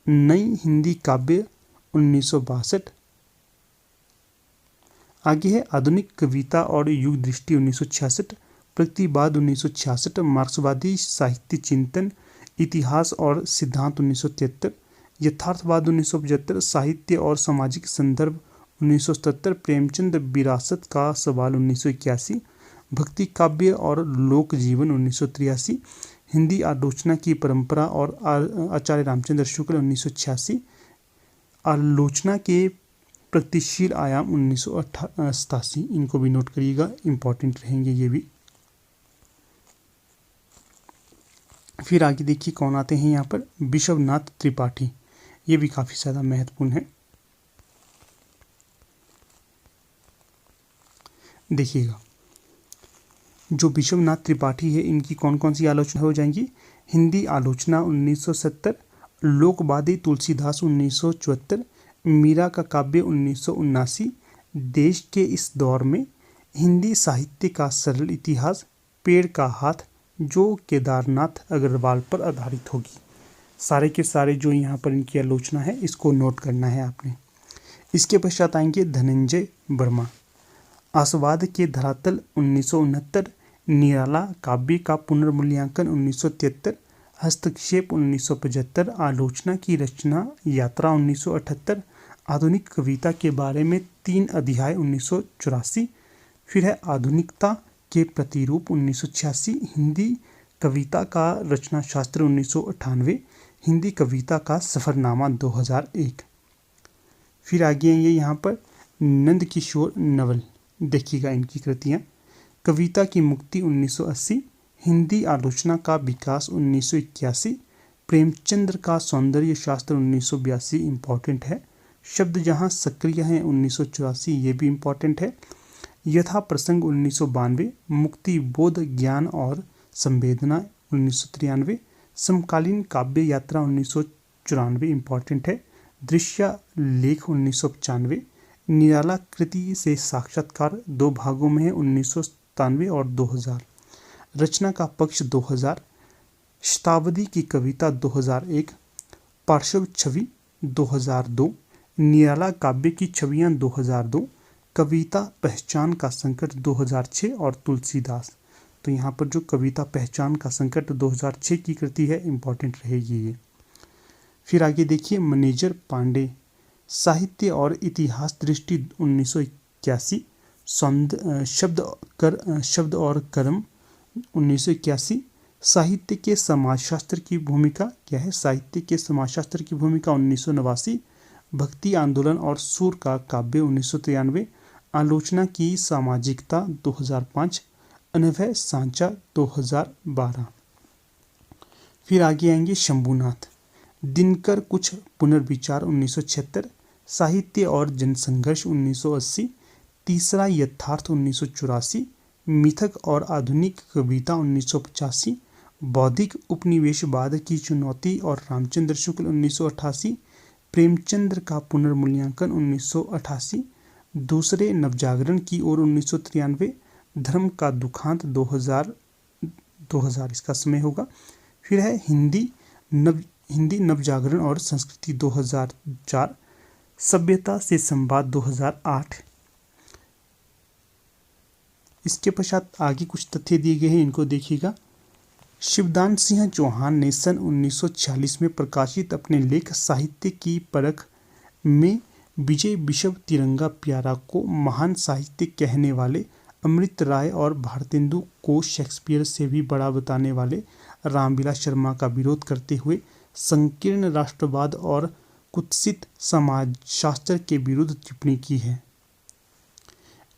नई हिंदी काव्य 1962। आगे है आधुनिक कविता और युग दृष्टि 1966, प्रतिवाद 1966, मार्क्सवादी साहित्य चिंतन, इतिहास और सिद्धांत 1973, यथार्थवाद 1975, साहित्य और सामाजिक संदर्भ 1977, प्रेमचंद विरासत का सवाल 1981, भक्ति काव्य और लोक जीवन 1983, हिंदी आलोचना की परंपरा और आचार्य रामचंद्र शुक्ल 1986, आलोचना के प्रगतिशील आयाम 1987। इनको भी नोट करिएगा, इंपॉर्टेंट रहेंगे ये भी। फिर आगे देखिए कौन आते हैं यहाँ पर, विश्वनाथ त्रिपाठी, ये भी काफ़ी ज़्यादा महत्वपूर्ण है। देखिएगा, जो विश्वनाथ त्रिपाठी है इनकी कौन कौन सी आलोचना हो जाएंगी, हिंदी आलोचना 1970, लोकवादी तुलसीदास 1974, मीरा का काव्य 1979, देश के इस दौर में हिंदी साहित्य का सरल इतिहास, पेड़ का हाथ, जो केदारनाथ अग्रवाल पर आधारित होगी। सारे के सारे जो यहाँ पर इनकी आलोचना है इसको नोट करना है आपने। इसके पश्चात आएंगे धनंजय वर्मा, आस्वाद के धरातल 1969, निराला काव्य का पुनर्मूल्यांकन 1973, हस्तक्षेप 1975, आलोचना की रचना यात्रा 1978, आधुनिक कविता के बारे में 3 अध्याय 1984, फिर है आधुनिकता के प्रतिरूप 1986, हिंदी कविता का रचना शास्त्र 1998, हिंदी कविता का सफ़रनामा 2001। फिर आगे आएंगे यहाँ पर नंद किशोर नवल, देखिएगा इनकी कृतियाँ। कविता की मुक्ति 1980, हिंदी आलोचना का विकास 1981, प्रेमचंद्र का सौंदर्य शास्त्र 1982 इम्पॉर्टेंट है, शब्द जहाँ सक्रिय हैं 1984, ये भी इम्पॉर्टेंट है, यथा प्रसंग 1992, मुक्ति बोध ज्ञान और संवेदना 1993, समकालीन काव्य यात्रा 1994 इम्पॉर्टेंट है, दृश्य लेख 1995, निराला कृति से साक्षात्कार 2 भागों में है 1997 और 2000, रचना का पक्ष 2000, शताब्दी की कविता 2001, पार्श्व छवि 2002, निराला काव्य की छवियाँ 2002, कविता पहचान का संकट 2006 और तुलसीदास। तो यहाँ पर जो कविता पहचान का संकट 2006 की कृति है इम्पॉर्टेंट रहेगी ये। फिर आगे देखिए मैनेजर पांडे, साहित्य और इतिहास दृष्टि 1981, शब्द और कर्म 1981, साहित्य के समाजशास्त्र की भूमिका क्या है, साहित्य के समाजशास्त्र की भूमिका 1989, भक्ति आंदोलन और सूर का काव्य 1993, आलोचना की सामाजिकता 2005, अनवय सांचा 2012। फिर आगे आएंगे शंभुनाथ, दिनकर कुछ पुनर्विचार 1976, साहित्य और जनसंघर्ष 1980, तीसरा यथार्थ 1984, मिथक और आधुनिक कविता 1985, बौद्धिक उपनिवेशवाद की चुनौती और रामचंद्र शुक्ल 1988, प्रेमचंद्र का पुनर्मूल्यांकन 1988, दूसरे नवजागरण की ओर 1993, धर्म का दुखांत 2000 इसका समय होगा। फिर है हिंदी नवजागरण और संस्कृति 2004, सभ्यता से संवाद 2008। इसके पश्चात आगे कुछ तथ्य दिए गए हैं, इनको देखिएगा। शिवदान सिंह चौहान ने सन 1946 में प्रकाशित अपने लेख साहित्य की परख में विजय बिशप तिरंगा प्यारा को महान साहित्य कहने वाले, अमृत राय और भारतेंदु को शेक्सपियर से भी बड़ा बताने वाले रामविलास शर्मा का विरोध करते हुए संकीर्ण राष्ट्रवाद और कुत्सित समाजशास्त्र के विरुद्ध टिप्पणी की है।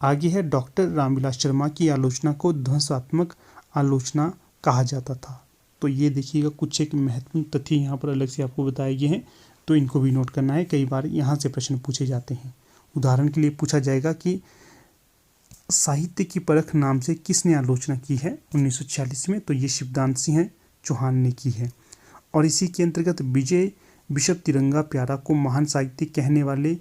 आगे है डॉक्टर रामविलास शर्मा की आलोचना को ध्वंसात्मक आलोचना कहा जाता था। तो ये देखिएगा कुछ एक महत्वपूर्ण तथ्य यहाँ पर अलग से आपको बताए गए हैं, तो इनको भी नोट करना है। कई बार यहाँ से प्रश्न पूछे जाते हैं। उदाहरण के लिए पूछा जाएगा कि साहित्य की परख नाम से किसने आलोचना की है 1946 में, तो ये शिवदान सिंह चौहान ने की है। और इसी के अंतर्गत विजय बिशप तिरंगा प्यारा को महान साहित्य कहने वाले,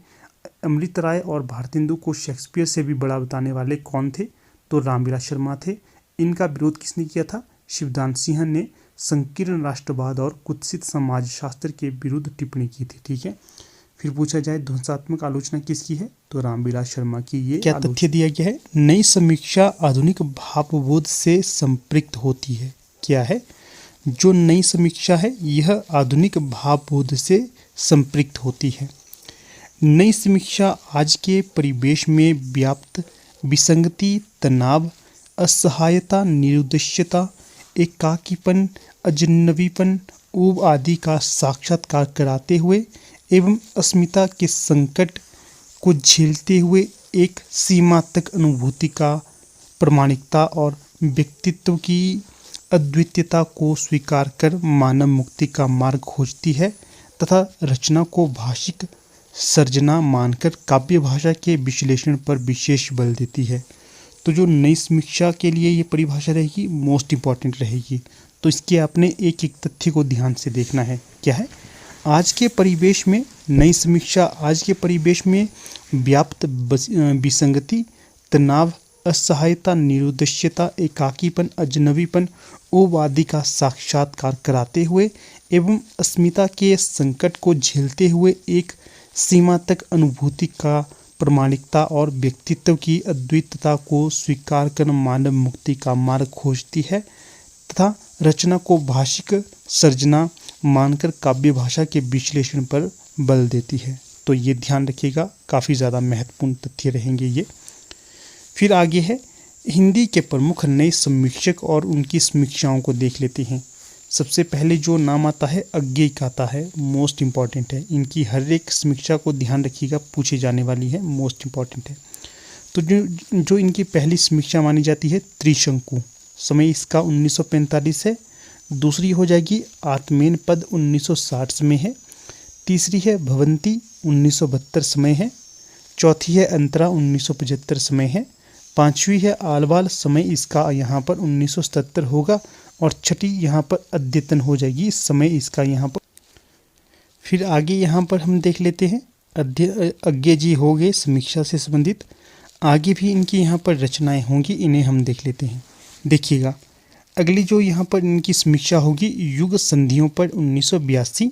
अमृत राय और भारतेंदु को शेक्सपियर से भी बड़ा बताने वाले कौन थे, तो रामविलास शर्मा थे। इनका विरोध किसने किया था, शिवदान सिंह ने संकीर्ण राष्ट्रवाद और कुत्सित समाजशास्त्र के विरुद्ध टिप्पणी की थी। ठीक है। फिर पूछा जाए ध्वंसात्मक आलोचना किसकी है, तो रामविलास शर्मा की। ये क्या तथ्य दिया गया है, नई समीक्षा आधुनिक भावबोध से संपृक्त होती है। क्या है, जो नई समीक्षा है यह आधुनिक भावबोध से संपृक्त होती है। नई समीक्षा आज के परिवेश में व्याप्त विसंगति, तनाव, असहायता, निरुद्देश्यता, एकाकीपन, अजनबीपन, ऊब आदि का साक्षात्कार कराते हुए एवं अस्मिता के संकट को झेलते हुए एक सीमा तक अनुभूति का प्रामाणिकता और व्यक्तित्व की अद्वितीयता को स्वीकार कर मानव मुक्ति का मार्ग खोजती है तथा रचना को भाषिक सर्जना मानकर काव्य भाषा के विश्लेषण पर विशेष बल देती है। तो जो नई समीक्षा के लिए ये परिभाषा रहेगी मोस्ट इम्पॉर्टेंट रहेगी। तो इसके आपने एक एक तथ्य को ध्यान से देखना है। क्या है, आज के परिवेश में नई समीक्षा आज के परिवेश में व्याप्त विसंगति, तनाव, असहायता, निरुद्देश्यता, एकाकीपन, अजनबीपन, ऊब आदि का साक्षात्कार कराते हुए एवं अस्मिता के संकट को झेलते हुए एक सीमा तक अनुभूति का प्रामाणिकता और व्यक्तित्व की अद्वितीयता को स्वीकार कर मानव मुक्ति का मार्ग खोजती है तथा रचना को भाषिक सर्जना मानकर काव्य भाषा के विश्लेषण पर बल देती है। तो ये ध्यान रखिएगा, काफ़ी ज़्यादा महत्वपूर्ण तथ्य रहेंगे ये। फिर आगे है हिंदी के प्रमुख नए समीक्षक और उनकी समीक्षाओं को देख लेते हैं। सबसे पहले जो नाम आता है अज्ञेय का आता है, मोस्ट इम्पॉर्टेंट है। इनकी हर एक समीक्षा को ध्यान रखिएगा, पूछी जाने वाली है, मोस्ट इम्पॉर्टेंट है। तो जो इनकी पहली समीक्षा मानी जाती है त्रिशंकु, समय इसका 1945 है। दूसरी हो जाएगी आत्मेन पद 1960 समय है। तीसरी है भवंती 1972 समय है। चौथी है अंतरा 1975 समय है। पांचवी है आलवाल, समय इसका यहाँ पर 1977 होगा। और छठी यहाँ पर अद्यतन हो जाएगी, समय इसका यहाँ पर। फिर आगे यहाँ पर हम देख लेते हैं अज्ञेय जी हो गए समीक्षा से संबंधित। आगे भी इनकी यहाँ पर रचनाएं होंगी, इन्हें हम देख लेते हैं। देखिएगा अगली जो यहाँ पर इनकी समीक्षा होगी युग संधियों पर 1982,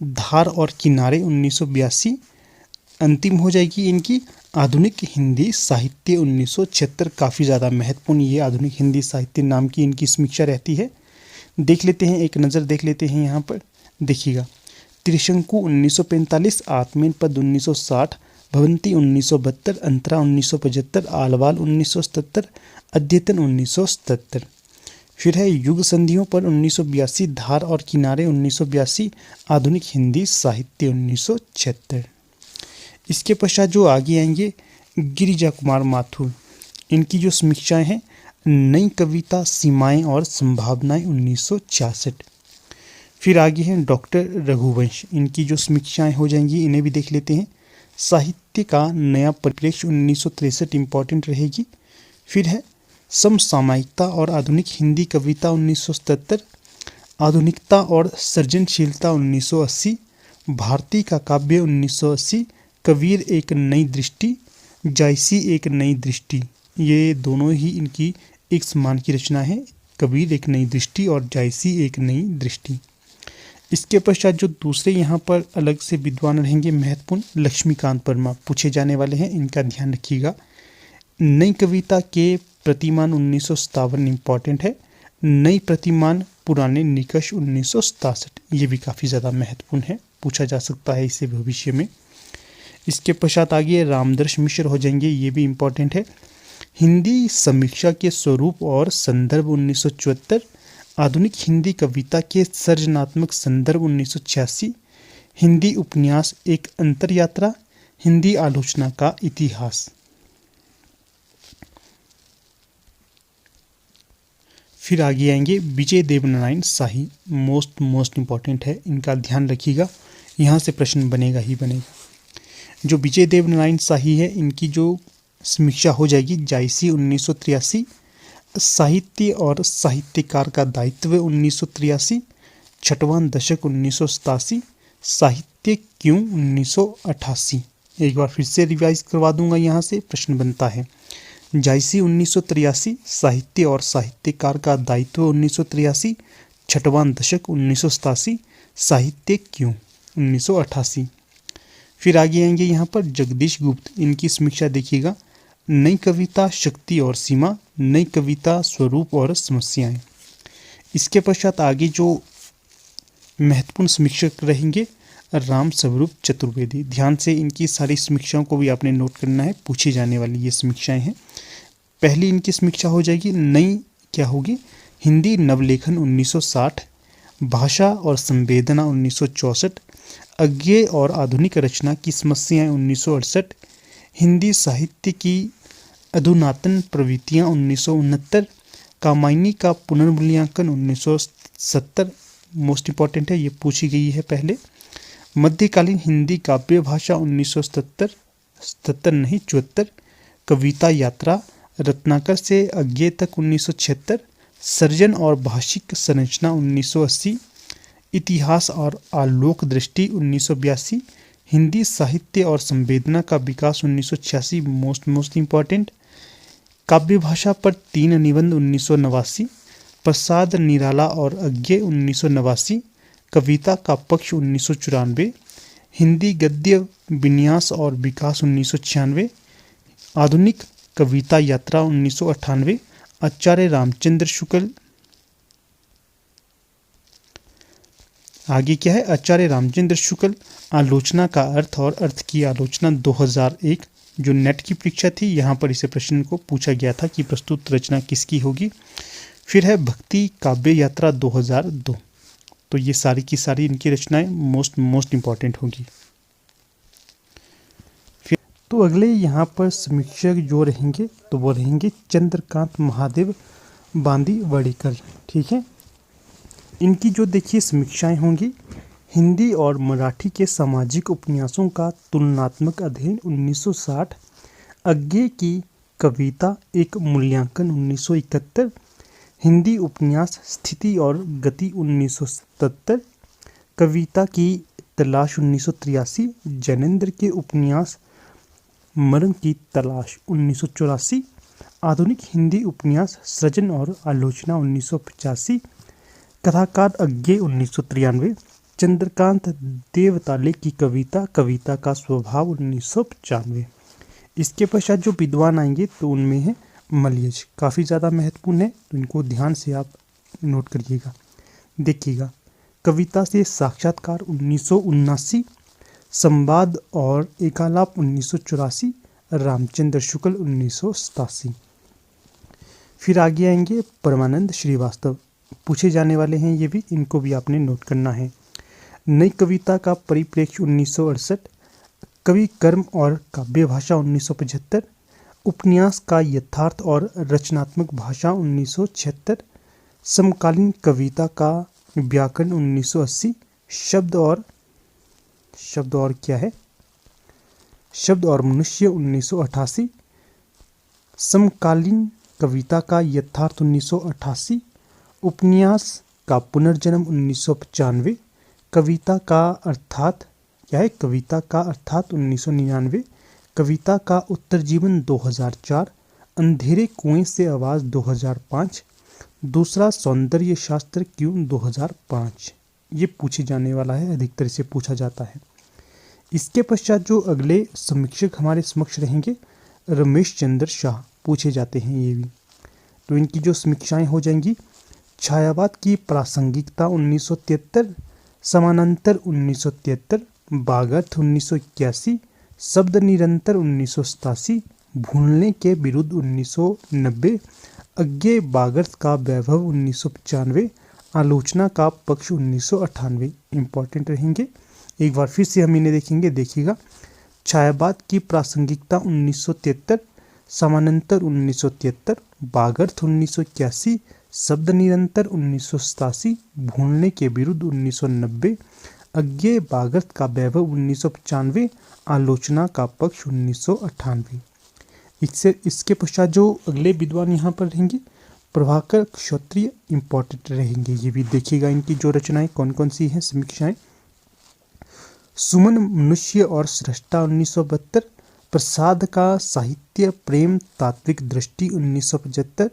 धार और किनारे 1982। अंतिम हो जाएगी इनकी आधुनिक हिंदी साहित्य 1976। काफ़ी ज़्यादा महत्वपूर्ण ये आधुनिक हिंदी साहित्य नाम की इनकी समीक्षा रहती है। देख लेते हैं, एक नज़र देख लेते हैं यहाँ पर। देखिएगा त्रिशंकु 1945, आत्मेन पद 1960, भवंती 1972, अंतरा 1975, आलवाल 1977, अद्यतन 1977। फिर है युग संधियों पर 1982, धार और किनारे 1982, आधुनिक हिंदी साहित्य 1976। इसके पश्चात जो आगे आएंगे गिरिजा कुमार माथुर, इनकी जो समीक्षाएं हैं नई कविता सीमाएं और संभावनाएं 1966। फिर आगे हैं डॉक्टर रघुवंश, इनकी जो समीक्षाएं हो जाएंगी इन्हें भी देख लेते हैं। साहित्य का नया परिप्रेक्ष्य 1963 इम्पॉर्टेंट रहेगी। फिर है समसामयिकता और आधुनिक हिंदी कविता 1977, आधुनिकता और सृजनशीलता 1980, भारती का काव्य 1980, कबीर एक नई दृष्टि, जायसी एक नई दृष्टि। ये दोनों ही इनकी एक समान की रचना है, कबीर एक नई दृष्टि और जायसी एक नई दृष्टि। इसके पश्चात जो दूसरे यहाँ पर अलग से विद्वान रहेंगे महत्वपूर्ण, लक्ष्मीकांत वर्मा पूछे जाने वाले हैं, इनका ध्यान रखिएगा। नई कविता के प्रतिमान 1957 इम्पॉर्टेंट है। नई प्रतिमान पुराने निकष 1967, ये भी काफ़ी ज़्यादा महत्वपूर्ण है, पूछा जा सकता है इसे भविष्य में। इसके पश्चात आगे रामदर्श मिश्र हो जाएंगे, ये भी इम्पॉर्टेंट है। हिंदी समीक्षा के स्वरूप और संदर्भ 1974, आधुनिक हिंदी कविता के सृजनात्मक संदर्भ 1986, हिंदी उपन्यास एक अंतरयात्रा, हिंदी आलोचना का इतिहास। फिर आगे आएंगे विजय देवनारायण शाही, मोस्ट इम्पॉर्टेंट है, इनका ध्यान रखिएगा, यहाँ से प्रश्न बनेगा ही बनेगा। जो विजय देवनारायण शाही है इनकी जो समीक्षा हो जाएगी जायसी 1983, साहित्य और साहित्यकार का दायित्व 1983, छठवां दशक 1987, साहित्य क्यों 1988। एक बार फिर से रिवाइज करवा दूंगा, यहाँ से प्रश्न बनता है। जायसी 1983, साहित्य और साहित्यकार का दायित्व 1983, छठवां दशक 1987, साहित्य क्यों 1988। फिर आगे आएंगे यहाँ पर जगदीश गुप्त, इनकी समीक्षा देखिएगा। नई कविता शक्ति और सीमा, नई कविता स्वरूप और समस्याएं। इसके पश्चात आगे जो महत्वपूर्ण समीक्षक रहेंगे राम स्वरूप चतुर्वेदी, ध्यान से इनकी सारी समीक्षाओं को भी आपने नोट करना है, पूछी जाने वाली ये समीक्षाएं हैं। पहली इनकी समीक्षा हो जाएगी नई क्या होगी, हिंदी नवलेखन 1960, भाषा और संवेदना 1964, अज्ञेय और आधुनिक रचना की समस्याएं 1968, हिंदी साहित्य की अधुनातन प्रवृत्तियां 1969, कामायनी का पुनर्मूल्यांकन 1970, मोस्ट इम्पॉर्टेंट है, ये पूछी गई है पहले। मध्यकालीन हिंदी काव्य भाषा 1977, कविता यात्रा रत्नाकर से अज्ञेय तक 1976, सृजन और भाषिक संरचना 1980, इतिहास और आलोक दृष्टि 1982, हिंदी साहित्य और संवेदना का विकास 1986, मोस्ट इम्पॉर्टेंट। काव्य भाषा पर 3 निबंध 1989, प्रसाद निराला और अज्ञेय 1989, कविता का पक्ष 1994, हिंदी गद्य विन्यास और विकास 1996, आधुनिक कविता यात्रा 1998, आचार्य रामचंद्र शुक्ल आगे क्या है, आचार्य रामचंद्र शुक्ल, आलोचना का अर्थ और अर्थ की आलोचना 2001, जो नेट की परीक्षा थी यहाँ पर इसे प्रश्न को पूछा गया था कि प्रस्तुत रचना किसकी होगी। फिर है भक्ति काव्य यात्रा 2002। तो ये सारी की सारी इनकी रचनाएं मोस्ट इम्पॉर्टेंट होगी। फिर तो अगले यहाँ पर समीक्षक जो रहेंगे तो वो रहेंगे चंद्रकांत महादेव बांदीवड़ेकर। ठीक है, इनकी जो देखिए समीक्षाएं होंगी, हिंदी और मराठी के सामाजिक उपन्यासों का तुलनात्मक अध्ययन 1960, अज्ञे की कविता एक मूल्यांकन 1971, हिंदी उपन्यास स्थिति और गति 1977, कविता की तलाश 1983, जैनेंद्र के उपन्यास मरण की तलाश 1984, आधुनिक हिंदी उपन्यास सृजन और आलोचना 1985, कथाकार अज्ञे 1993, चंद्रकांत देवताले की कविता कविता का स्वभाव 1995। इसके पश्चात जो विद्वान आएंगे तो उनमें है मलयज, काफ़ी ज़्यादा महत्वपूर्ण है, तो इनको ध्यान से आप नोट करिएगा। देखिएगा, कविता से साक्षात्कार 1979, संवाद और एकालाप 1984, रामचंद्र शुक्ल 1987। फिर आगे आएंगे परमानंद श्रीवास्तव, पूछे जाने वाले हैं ये भी, इनको भी आपने नोट करना है। नई कविता का परिप्रेक्ष्य 1968, कवि कर्म और काव्य भाषा 1975, उपन्यास का यथार्थ और रचनात्मक भाषा 1976, समकालीन कविता का व्याकरण 1980, शब्द और मनुष्य 1988, समकालीन कविता का यथार्थ 1988, उपन्यास का पुनर्जन्म 1995, कविता का अर्थात 1999, कविता का उत्तरजीवन 2004, अंधेरे कुएं से आवाज़ 2005, दूसरा सौंदर्य शास्त्र क्यों 2005। ये पूछे जाने वाला है, अधिकतर इसे पूछा जाता है। इसके पश्चात जो अगले समीक्षक हमारे समक्ष रहेंगे, रमेश चंद्र शाह, पूछे जाते हैं ये भी। तो इनकी जो समीक्षाएं हो जाएंगी, छायावाद की प्रासंगिकता 1973, समानांतर 1973, बागर्थ 1981, शब्द निरंतर 1987, भूलने के विरुद्ध 1990, अज्ञे बागर्थ का वैभव 1995, आलोचना का पक्ष 1998 इम्पॉर्टेंट रहेंगे। एक बार फिर से हम इन्हें देखेंगे, देखिएगा, छायावाद की प्रासंगिकता 1973, समानांतर 1973, बागर्थ 1981, शब्द निरंतर 1987, भूलने के विरुद्ध 1990, अज्ञे बागर्थ का वैभव 1995, आलोचना का पक्ष 1998। इसके पश्चात जो अगले विद्वान यहाँ पर रहेंगे, प्रभाकर क्षत्रिय, इम्पोर्टेंट रहेंगे ये भी। देखिएगा इनकी जो रचनाएं कौन कौन सी हैं, समीक्षाएं, सुमन मनुष्य और सृष्टा 1972, प्रसाद का साहित्य प्रेम तात्विक दृष्टि 1975,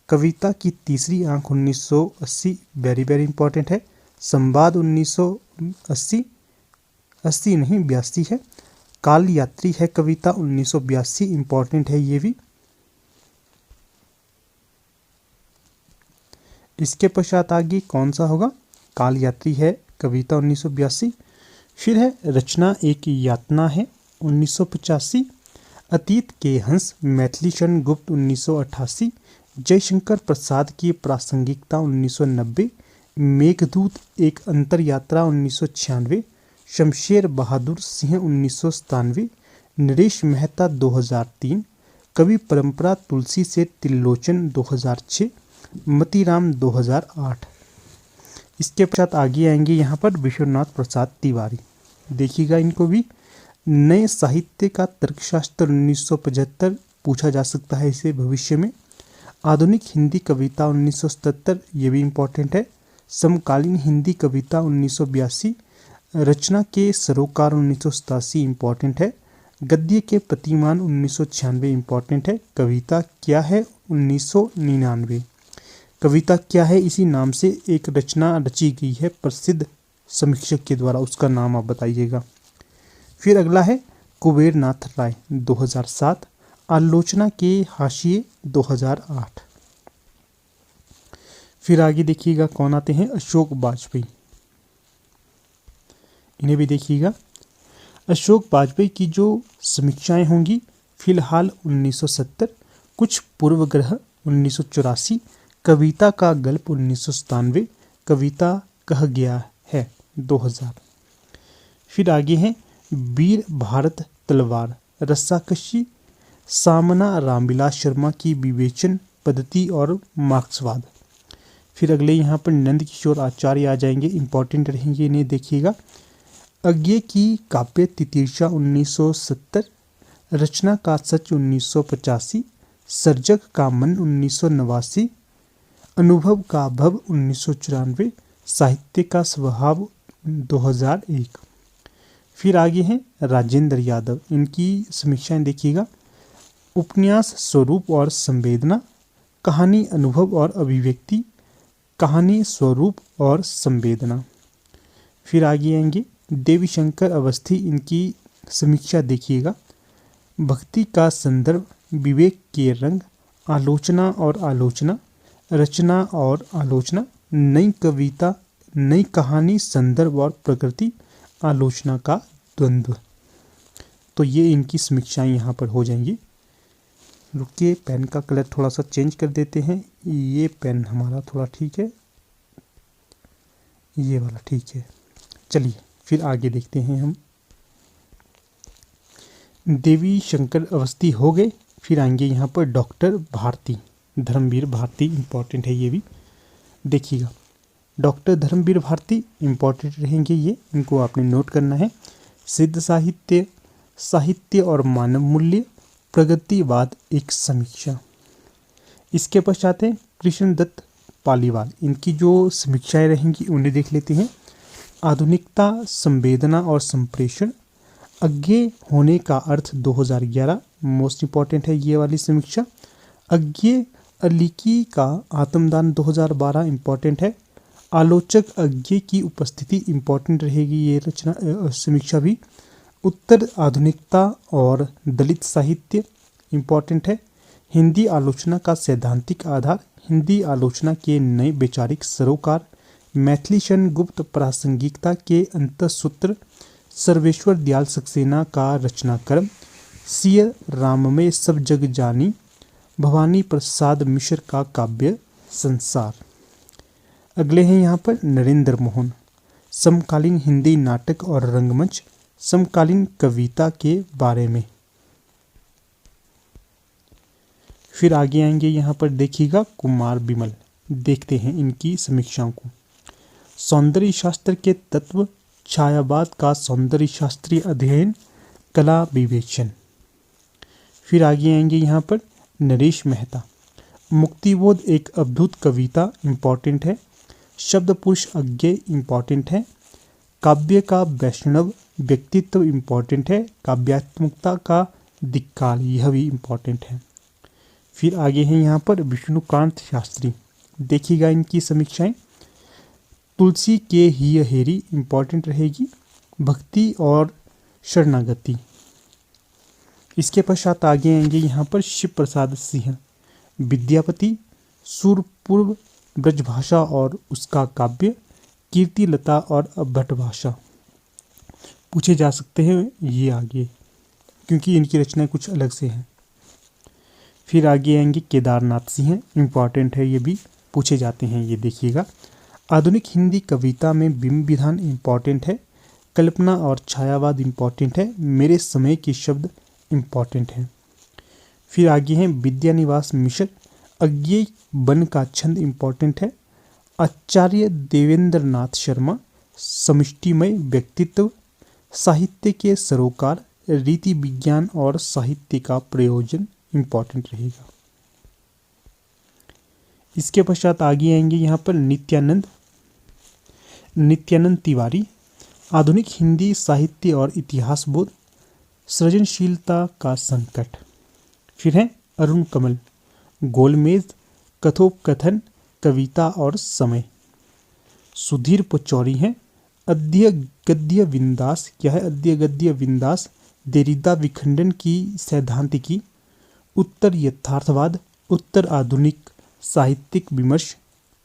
कविता की तीसरी आंख 1980, वेरी वेरी इंपॉर्टेंट है, संवाद 1980, 82 है, काल यात्री है कविता 1982, इंपॉर्टेंट है ये भी। इसके पश्चात आगे कौन सा होगा, काल यात्री है कविता 1982। फिर है रचना एक यातना है 1985, अतीत के हंस मैथिली शरण गुप्त 1988, जयशंकर प्रसाद की प्रासंगिकता 1990, मेघदूत एक अंतर यात्रा 1996, शमशेर बहादुर सिंह 1997, नरेश मेहता 2003, कवि परंपरा तुलसी से त्रिलोचन 2006, मतीराम 2008। इसके पश्चात आगे आएंगे यहाँ पर विश्वनाथ प्रसाद तिवारी, देखिएगा इनको भी। नए साहित्य का तर्कशास्त्र 1975, पूछा जा सकता है इसे भविष्य में। आधुनिक हिंदी कविता 1977, ये भी इम्पोर्टेंट है। समकालीन हिंदी कविता 1982, रचना के सरोकार 1987, इम्पोर्टेंट है। गद्य के प्रतिमान 1996, इम्पोर्टेंट है। कविता क्या है 1999, कविता क्या है इसी नाम से एक रचना रची गई है प्रसिद्ध समीक्षक के द्वारा, उसका नाम आप बताइएगा। फिर अगला है कुबेरनाथ राय 2007, आलोचना के हाशिए 2008। फिर आगे देखिएगा कौन आते हैं, अशोक वाजपेयी, इन्हें भी देखिएगा। अशोक वाजपेयी की जो समीक्षाएं होंगी, फिलहाल 1970, कुछ पूर्वग्रह 1984, कविता का गल्प 1997, कविता कह गया है 2000। फिर आगे हैं वीर भारत तलवार, रस्साकशी, सामना रामविलास शर्मा की विवेचन पद्धति और मार्क्सवाद। फिर अगले यहाँ पर नंद किशोर आचार्य आ जाएंगे, इंपॉर्टेंट रहेंगे, इन्हें देखिएगा। अज्ञे की काव्य तितीर्षा 1970, रचना का सच 1985, सर्जक का मन 1989, अनुभव का भव 1994, साहित्य का स्वभाव 2001। फिर आगे हैं राजेंद्र यादव, इनकी समीक्षाएं देखिएगा। उपन्यास स्वरूप और संवेदना, कहानी अनुभव और अभिव्यक्ति, कहानी स्वरूप और संवेदना। फिर आगे आएंगे देवी शंकर अवस्थी, इनकी समीक्षा देखिएगा। भक्ति का संदर्भ, विवेक के रंग, आलोचना और आलोचना, रचना और आलोचना, नई कविता, नई कहानी, संदर्भ और प्रकृति, आलोचना का द्वंद्व। तो ये इनकी समीक्षाएं यहाँ पर हो जाएंगी। रुकिए, पेन का कलर थोड़ा सा चेंज कर देते हैं। ये पेन हमारा थोड़ा ठीक है, ये वाला ठीक है। चलिए फिर आगे देखते हैं हम। देवी शंकर अवस्थी हो गए। फिर आएंगे यहाँ पर डॉक्टर भारती, धर्मवीर भारती, इम्पॉर्टेंट है ये भी देखिएगा। डॉक्टर धर्मवीर भारती इम्पॉर्टेंट रहेंगे, ये इनको आपने नोट करना है। सिद्ध साहित्य, साहित्य और मानव मूल्य, प्रगतिवाद, एक समीक्षा। इसके पश्चात है कृष्णदत्त पालीवाल, इनकी जो समीक्षाएं रहेंगी उन्हें देख लेते हैं। आधुनिकता, संवेदना और संप्रेषण, अज्ञेय होने का अर्थ 2011, मोस्ट इंपॉर्टेंट है ये वाली समीक्षा। अज्ञेय अलीकी का आत्मदान 2012, इंपॉर्टेंट है। आलोचक अज्ञेय की उपस्थिति, इंपॉर्टेंट रहेगी ये रचना समीक्षा भी। उत्तर आधुनिकता और दलित साहित्य, इंपॉर्टेंट है। हिंदी आलोचना का सैद्धांतिक आधार, हिंदी आलोचना के नए वैचारिक सरोकार, मैथिली शरण गुप्त प्रासंगिकता के अंतःसूत्र, सर्वेश्वर दयाल सक्सेना का रचनाक्रम, सिय राममय सब जग जानी, भवानी प्रसाद मिश्र का काव्य संसार। अगले हैं यहाँ पर नरेंद्र मोहन, समकालीन हिंदी नाटक और रंगमंच, समकालीन कविता के बारे में। फिर आगे आएंगे यहाँ पर देखिएगा कुमार विमल, देखते हैं इनकी समीक्षाओं को। सौंदर्य शास्त्र के तत्व, छायावाद का सौंदर्य शास्त्रीय अध्ययन, कला विवेचन। फिर आगे आएंगे यहाँ पर नरेश मेहता, मुक्तिबोध एक अद्भुत कविता, इंपॉर्टेंट है। शब्द पुरुष अज्ञेय, इंपॉर्टेंट है। काव्य का वैष्णव व्यक्तित्व, इंपॉर्टेंट है। काव्यात्मकता का दिक्काल, यह भी इंपॉर्टेंट है। फिर आगे हैं यहाँ पर विष्णुकांत शास्त्री, देखिएगा इनकी समीक्षाएं। तुलसी के ही हेरी, इंपॉर्टेंट रहेगी। भक्ति और शरणागति। इसके पश्चात आगे आएंगे यहाँ पर शिव प्रसाद सिंह, विद्यापति, सूरपूर्व, ब्रजभाषा और उसका काव्य, कीर्तिलता और अभट्ट भाषा पूछे जा सकते हैं ये आगे, क्योंकि इनकी रचनाएं कुछ अलग से हैं। फिर आगे आएंगे केदारनाथ सिंह, इंपॉर्टेंट है, ये भी पूछे जाते हैं, ये देखिएगा। आधुनिक हिंदी कविता में बिंब विधान, इंपॉर्टेंट है। कल्पना और छायावाद, इंपॉर्टेंट है। मेरे समय के शब्द, इंपॉर्टेंट है। फिर आगे हैं विद्यानिवास मिश्र, अज्ञेय वन का छंद, इंपॉर्टेंट है। आचार्य देवेंद्र नाथ शर्मा, समष्टिमय व्यक्तित्व, साहित्य के सरोकार, रीति विज्ञान और साहित्य का प्रयोजन, इंपॉर्टेंट रहेगा। इसके पश्चात आगे आएंगे यहाँ पर नित्यानंद तिवारी, आधुनिक हिंदी साहित्य और इतिहास बोध, सृजनशीलता का संकट। फिर है अरुण कमल, गोलमेज, कथोपकथन, कविता और समय। सुधीर पचौरी हैं अद्य गद्य विन्यास, क्या है अद्य गद्य विन्यास, देरिदा विखंडन की सैद्धांतिकी, उत्तर यथार्थवाद, उत्तर आधुनिक साहित्यिक विमर्श,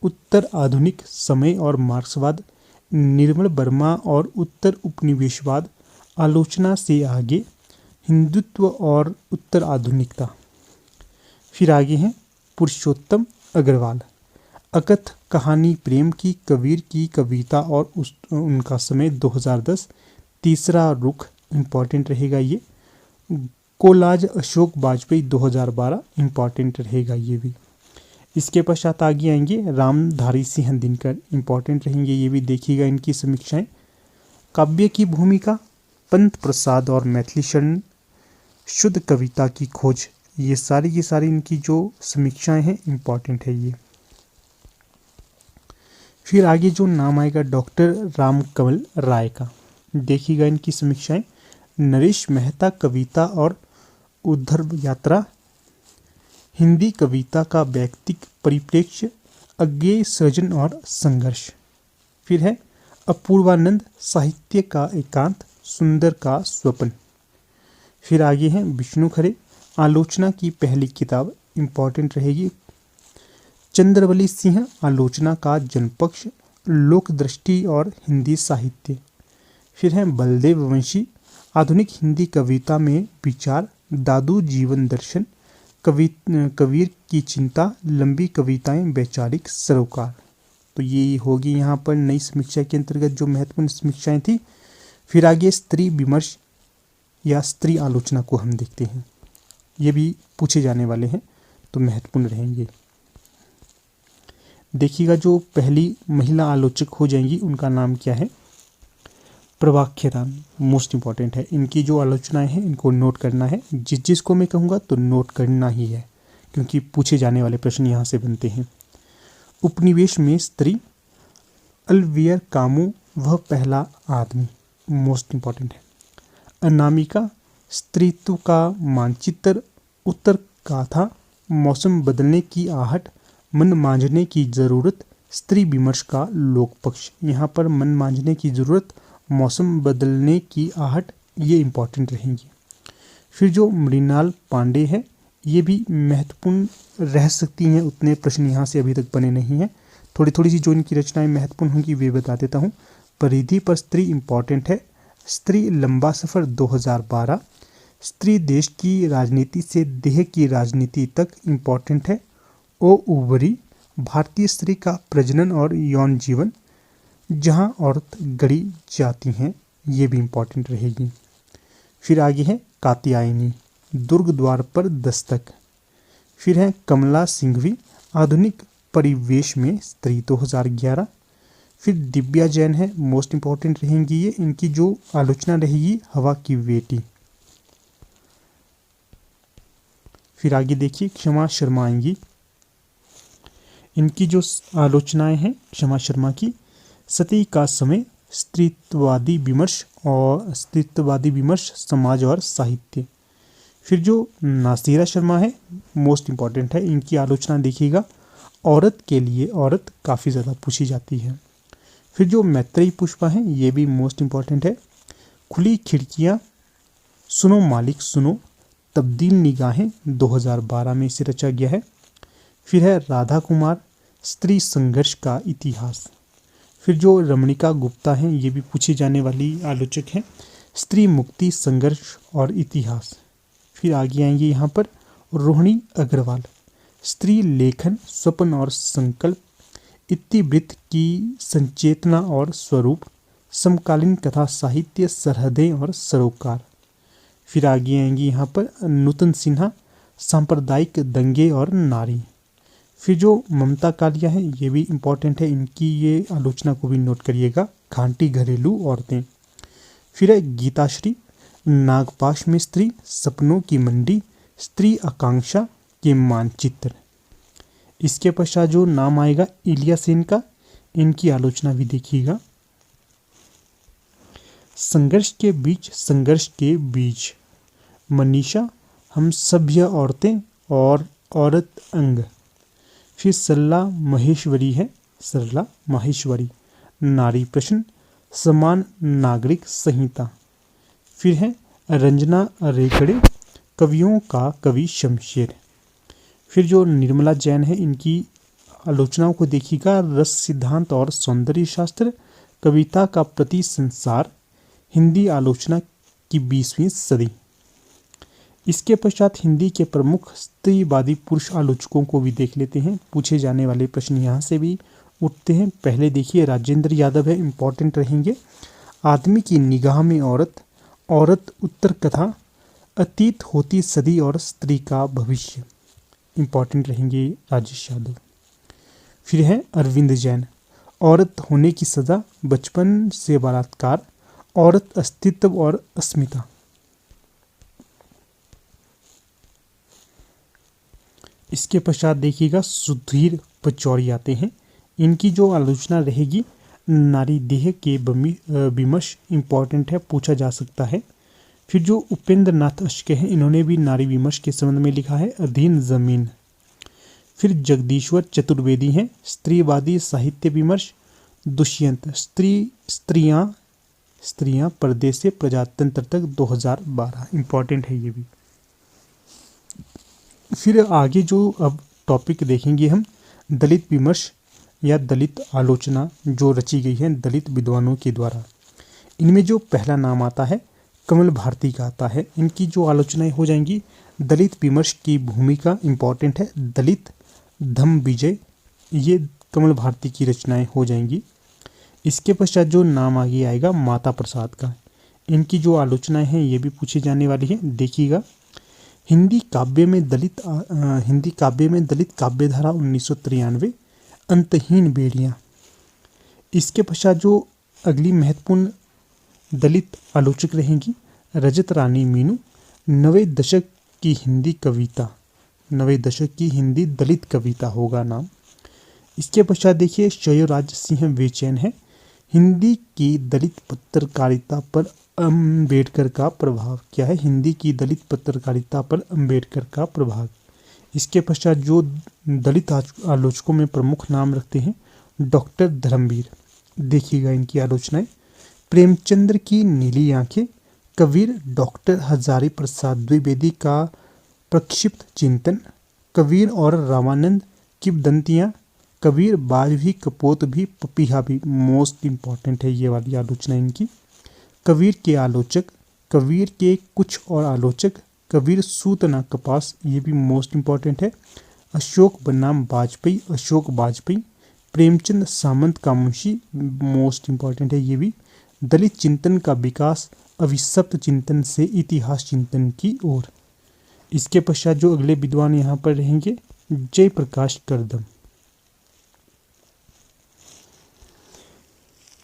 उत्तर आधुनिक समय और मार्क्सवाद, निर्मल वर्मा और उत्तर उपनिवेशवाद, आलोचना से आगे, हिंदुत्व और उत्तर आधुनिकता। फिर आगे हैं पुरुषोत्तम अग्रवाल, अकथ कहानी प्रेम की, कबीर की कविता और उनका समय 2010। तीसरा रुख इम्पॉर्टेंट रहेगा ये। कोलाज अशोक वाजपेयी 2012 इम्पॉर्टेंट रहेगा ये भी। इसके पश्चात आगे आएंगे रामधारी सिंह दिनकर, इम्पॉर्टेंट रहेंगे ये भी, देखिएगा इनकी समीक्षाएं। काव्य की भूमिका, पंत प्रसाद और मैथिली शरण, शुद्ध कविता की खोज, ये सारी इनकी जो समीक्षाएं हैं इम्पॉर्टेंट है ये। फिर आगे जो नाम आएगा डॉक्टर रामकमल राय का, देखिएगा इनकी समीक्षाएं। नरेश मेहता कविता और उद्धव यात्रा, हिंदी कविता का वैयक्तिक परिप्रेक्ष्य, अज्ञेय सृजन और संघर्ष। फिर है अपूर्वानंद साहित्य का एकांत, सुंदर का स्वप्न। फिर आगे हैं विष्णु खरे, आलोचना की पहली किताब, इम्पॉर्टेंट रहेगी। चंद्रवली सिंह, आलोचना का जनपक्ष, लोक दृष्टि और हिंदी साहित्य। फिर है बलदेव वंशी, आधुनिक हिंदी कविता में विचार, दादू जीवन दर्शन, कबीर की चिंता, लंबी कविताएं, वैचारिक सरोकार। तो ये होगी यहाँ पर नई समीक्षा के अंतर्गत जो महत्वपूर्ण समीक्षाएं थी। फिर आगे स्त्री विमर्श या स्त्री आलोचना को हम देखते हैं, ये भी पूछे जाने वाले हैं तो महत्वपूर्ण रहेंगे। देखिएगा जो पहली महिला आलोचक हो जाएंगी उनका नाम क्या है, प्रभा खेतान, मोस्ट इंपॉर्टेंट है। इनकी जो आलोचनाएं हैं इनको नोट करना है, जिसको मैं कहूँगा तो नोट करना ही है, क्योंकि पूछे जाने वाले प्रश्न यहाँ से बनते हैं। उपनिवेश में स्त्री, अलवियर कामू, वह पहला आदमी, मोस्ट इंपॉर्टेंट है। अनामिका, स्त्रीत्व का मानचित्र, उत्तर गाथा, मौसम बदलने की आहट, मन मांझने की जरूरत, स्त्री विमर्श का लोक पक्ष। यहाँ पर मन मांझने की जरूरत, मौसम बदलने की आहट, ये इम्पॉर्टेंट रहेंगी। फिर जो मृणाल पांडे है ये भी महत्वपूर्ण रह सकती हैं, उतने प्रश्न यहाँ से अभी तक बने नहीं हैं। थोड़ी सी जो इनकी रचनाएं महत्वपूर्ण होंगी वे बता देता हूँ। परिधि पर स्त्री इम्पॉर्टेंट है। स्त्री लंबा सफ़र 2012, स्त्री देश की राजनीति से देह की राजनीति तक इम्पॉर्टेंट है। ओ उबरी, भारतीय स्त्री का प्रजनन और यौन जीवन, जहाँ औरत गढ़ी जाती हैं, ये भी इम्पॉर्टेंट रहेगी। फिर आगे है कात्यायनी, दुर्ग द्वार पर दस्तक। फिर है कमला सिंघवी, आधुनिक परिवेश में स्त्री 2011। फिर दिव्या जैन है, मोस्ट इम्पॉर्टेंट रहेंगी ये, इनकी जो आलोचना रहेगी हवा की बेटी। फिर आगे देखिए क्षमा शर्मा आएंगी, इनकी जो आलोचनाएं हैं क्षमा शर्मा की, सती का समय, स्त्रीत्ववादी विमर्श, समाज और साहित्य। फिर जो नासिरा शर्मा है मोस्ट इम्पॉर्टेंट है, इनकी आलोचना देखिएगा, औरत के लिए औरत काफ़ी ज़्यादा पूछी जाती है। फिर जो मैत्रेयी पुष्पा है ये भी मोस्ट इम्पॉर्टेंट है। खुली खिड़कियाँ, सुनो मालिक सुनो, तब्दील निगाहें, 2012 में इसे रचा गया है। फिर है राधा कुमार, स्त्री संघर्ष का इतिहास। फिर जो रमणिका गुप्ता हैं ये भी पूछी जाने वाली आलोचक हैं, स्त्री मुक्ति, संघर्ष और इतिहास। फिर आगे आएंगे यहाँ पर रोहिणी अग्रवाल, स्त्री लेखन, स्वप्न और संकल्प, इतिवृत्त की संचेतना और स्वरूप, समकालीन कथा साहित्य, सरहदें और सरोकार। फिर आगे आएंगी यहाँ पर नूतन सिन्हा, सांप्रदायिक दंगे और नारी। फिर जो ममता कालिया है ये भी इम्पॉर्टेंट है, इनकी ये आलोचना को भी नोट करिएगा, घाटी घरेलू औरतें। फिर है गीताश्री, नागपाश में स्त्री, सपनों की मंडी, स्त्री आकांक्षा के मानचित्र। इसके पश्चात जो नाम आएगा इलिया सेन का, इनकी आलोचना भी देखिएगा, संघर्ष के बीच, मनीषा, हम सभ्य औरतें और औरत अंग। फिर सरला माहेश्वरी, नारी प्रश्न, समान नागरिक संहिता। फिर है रंजना रेगड़े, कवियों का कवि शमशेर। फिर जो निर्मला जैन है इनकी आलोचनाओं को देखिएगा, रस सिद्धांत और सौंदर्य शास्त्र, कविता का प्रति संसार, हिंदी आलोचना की 20वीं सदी। इसके पश्चात हिंदी के प्रमुख स्त्रीवादी पुरुष आलोचकों को भी देख लेते हैं। पूछे जाने वाले प्रश्न यहाँ से भी उठते हैं। पहले देखिए राजेंद्र यादव है, इम्पोर्टेंट रहेंगे। आदमी की निगाह में औरत, औरत उत्तर कथा, अतीत होती सदी और स्त्री का भविष्य, इम्पोर्टेंट रहेंगे राजेश यादव। फिर है अरविंद जैन, औरत होने की सजा, बचपन से बलात्कार, औरत अस्तित्व और अस्मिता। इसके पश्चात देखिएगा सुधीर पचौरी आते हैं। इनकी जो आलोचना रहेगी नारी देह के विमर्श, इम्पॉर्टेंट है, पूछा जा सकता है। फिर जो उपेंद्र नाथ अश्के हैं, इन्होंने भी नारी विमर्श के संबंध में लिखा है अधीन जमीन। फिर जगदीश्वर चतुर्वेदी हैं, स्त्रीवादी साहित्य विमर्श, दुष्यंत, स्त्रियां पर्दे से प्रजातंत्र तक 2012, इम्पॉर्टेंट है ये भी। फिर आगे जो अब टॉपिक देखेंगे हम, दलित विमर्श या दलित आलोचना जो रची गई है दलित विद्वानों के द्वारा। इनमें जो पहला नाम आता है कमल भारती का आता है। इनकी जो आलोचनाएं हो जाएंगी, दलित विमर्श की भूमिका, इम्पॉर्टेंट है, दलित धम्म विजय, ये कमल भारती की रचनाएं हो जाएंगी। इसके पश्चात जो नाम आगे आएगा माता प्रसाद का। इनकी जो आलोचनाएं हैं ये भी पूछी जाने वाली है। देखिएगा हिंदी काव्य में दलित काव्यधारा 1993, अंतहीन बेड़ियाँ। इसके पश्चात जो अगली महत्वपूर्ण दलित आलोचक रहेंगी रजत रानी मीनू, नवे दशक की हिंदी कविता, नवे दशक की हिंदी दलित कविता होगा नाम। इसके पश्चात देखिए शयोराज सिंह बेचैन है, हिंदी की दलित पत्रकारिता पर अम्बेडकर का प्रभाव। क्या है? हिंदी की दलित पत्रकारिता पर अम्बेडकर का प्रभाव। इसके पश्चात जो दलित आलोचकों में प्रमुख नाम रखते हैं डॉक्टर धर्मवीर, देखिएगा इनकी आलोचनाएं, प्रेमचंद्र की नीली आंखें, कबीर डॉक्टर हजारी प्रसाद द्विवेदी का प्रक्षिप्त चिंतन, कबीर और रामानंद किंवदंतियाँ, कबीर बाज भी कपोत भी पपीहा भी, मोस्ट इम्पॉर्टेंट है ये वाली आलोचना इनकी। कबीर के आलोचक, कबीर के कुछ और आलोचक, कबीर सूत न कपास, ये भी मोस्ट इम्पॉर्टेंट है। अशोक बनाम वाजपेयी, अशोक वाजपेयी, प्रेमचंद सामंत का मुंशी, मोस्ट इम्पॉर्टेंट है ये भी। दलित चिंतन का विकास, अभिशप्त चिंतन से इतिहास चिंतन की ओर। इसके पश्चात जो अगले विद्वान यहाँ पर रहेंगे जयप्रकाश करदम।